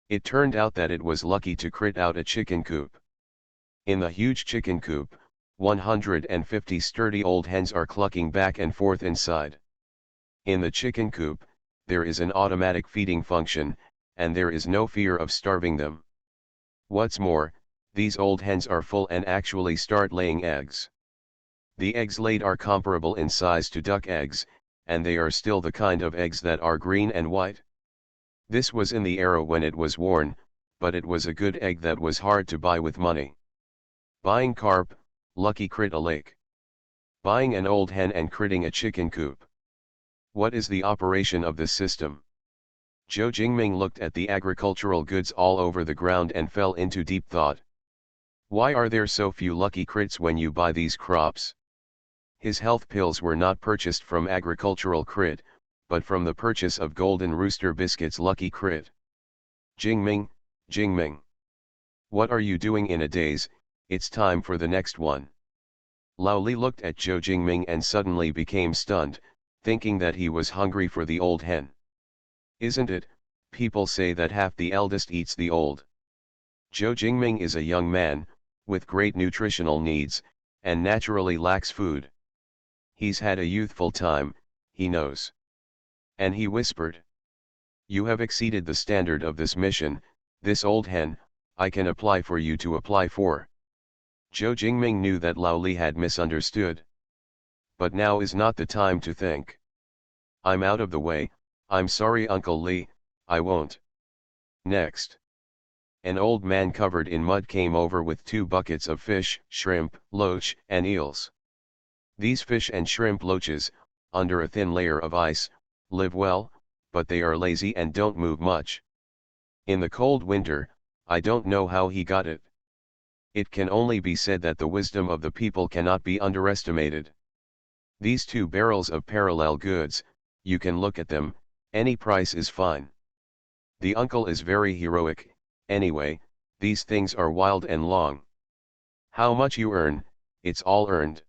It turned out that it was lucky to crit out a chicken coop. In the huge chicken coop, 150 sturdy old hens are clucking back and forth inside. In the chicken coop, there is an automatic feeding function, and there is no fear of starving them. What's more, these old hens are full and actually start laying eggs. The eggs laid are comparable in size to duck eggs, and they are still the kind of eggs that are green and white. This was in the era when it was worn, but it was a good egg that was hard to buy with money. Buying carp, lucky crit a lake. Buying an old hen and critting a chicken coop. What is the operation of this system? Zhou Jingming looked at the agricultural goods all over the ground and fell into deep thought. Why are there so few lucky crits when you buy these crops? His health pills were not purchased from agricultural crit, but from the purchase of Golden Rooster Biscuits lucky crit. Jingming, Jingming. What are you doing in a daze? It's time for the next one. Lao Li looked at Zhou Jingming and suddenly became stunned, thinking that he was hungry for the old hen. Isn't it? People say that half the eldest eats the old. Zhou Jingming is a young man, with great nutritional needs, and naturally lacks food. He's had a youthful time, he knows. And he whispered. You have exceeded the standard of this mission, this old hen, I can apply for you to apply for. Zhou Jingming knew that Lao Li had misunderstood. But now is not the time to think. I'm out of the way, I'm sorry Uncle Li, I won't. Next. An old man covered in mud came over with 2 buckets of fish, shrimp, loach, and eels. These fish and shrimp loaches, under a thin layer of ice, live well, but they are lazy and don't move much. In the cold winter, I don't know how he got it. It can only be said that the wisdom of the people cannot be underestimated. These 2 barrels of parallel goods, you can look at them, any price is fine. The uncle is very heroic, anyway, these things are wild and long. How much you earn, it's all earned.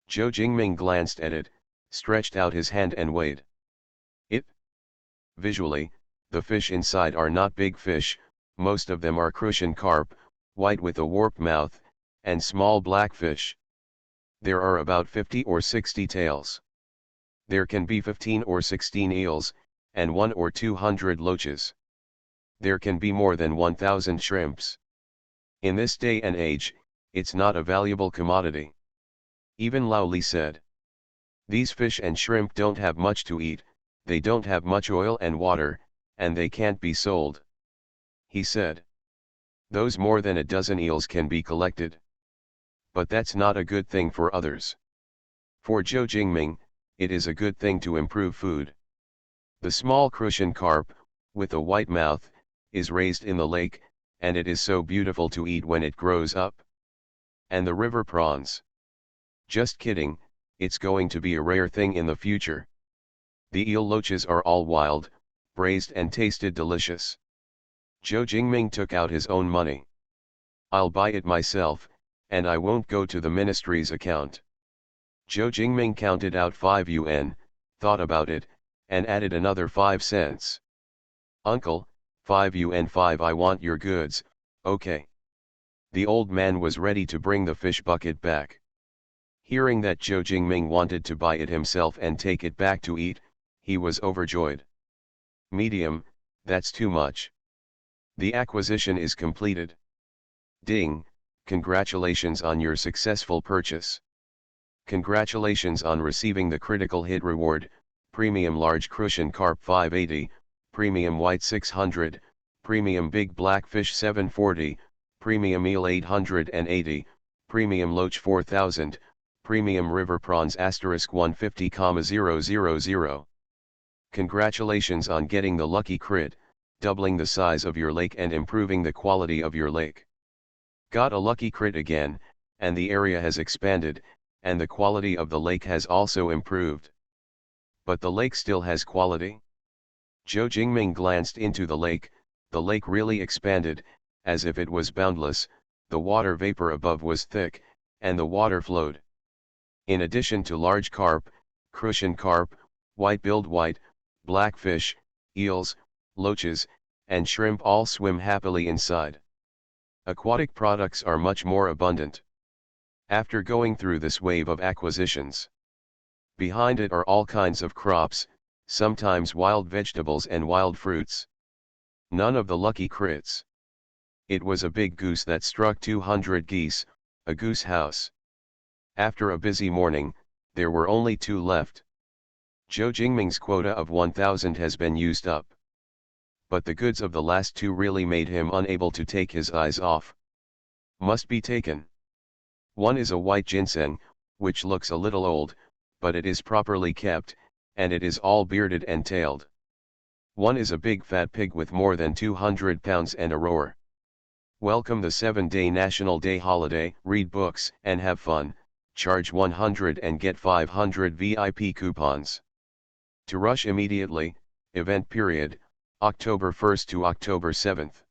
Zhou Jingming glanced at it, stretched out his hand and weighed it. Visually, the fish inside are not big fish, most of them are crucian carp, white with a warped mouth, and small black fish. There are about 50 or 60 tails. There can be 15 or 16 eels, and 1 or 200 loaches. There can be more than 1,000 shrimps. In this day and age, it's not a valuable commodity. Even Lao Li said. These fish and shrimp don't have much to eat, they don't have much oil and water, and they can't be sold. He said. Those more than a dozen eels can be collected. But that's not a good thing for others. For Zhou Jingming, it is a good thing to improve food. The small crucian carp, with a white mouth, is raised in the lake, and it is so beautiful to eat when it grows up. And the river prawns. Just kidding, it's going to be a rare thing in the future. The eel loaches are all wild, braised and tasted delicious. Zhou Jingming took out his own money. I'll buy it myself, and I won't go to the ministry's account. Zhou Jingming counted out 5 yuan, thought about it, and added another 5 cents. Uncle, 5 yuan 5 I want your goods, okay. The old man was ready to bring the fish bucket back. Hearing that Zhou Jingming wanted to buy it himself and take it back to eat, he was overjoyed. Medium, that's too much. The acquisition is completed. Ding, congratulations on your successful purchase. Congratulations on receiving the critical hit reward, Premium Large Crucian Carp 580, Premium White 600, Premium Big Blackfish 740, Premium Eel 880, Premium Loach 4000, Premium River Prawns *150,000. Congratulations on getting the lucky crit, doubling the size of your lake and improving the quality of your lake. Got a lucky crit again, and the area has expanded, and the quality of the lake has also improved. But the lake still has quality? Zhou Jingming glanced into the lake really expanded, as if it was boundless, the water vapor above was thick, and the water flowed. In addition to large carp, crucian carp, white-billed white, blackfish, eels, loaches, and shrimp all swim happily inside. Aquatic products are much more abundant. After going through this wave of acquisitions, behind it are all kinds of crops, sometimes wild vegetables and wild fruits. None of the lucky crits. It was a big goose that struck 200 geese, a goose house. After a busy morning, there were only 2 left. Zhou Jingming's quota of 1,000 has been used up. But the goods of the last 2 really made him unable to take his eyes off. Must be taken. One is a white ginseng, which looks a little old, but it is properly kept, and it is all bearded and tailed. One is a big fat pig with more than 200 pounds and a roar. Welcome the 7-day National Day holiday, read books and have fun, charge 100 and get 500 VIP coupons. To rush immediately, event period, October 1st to October 7th.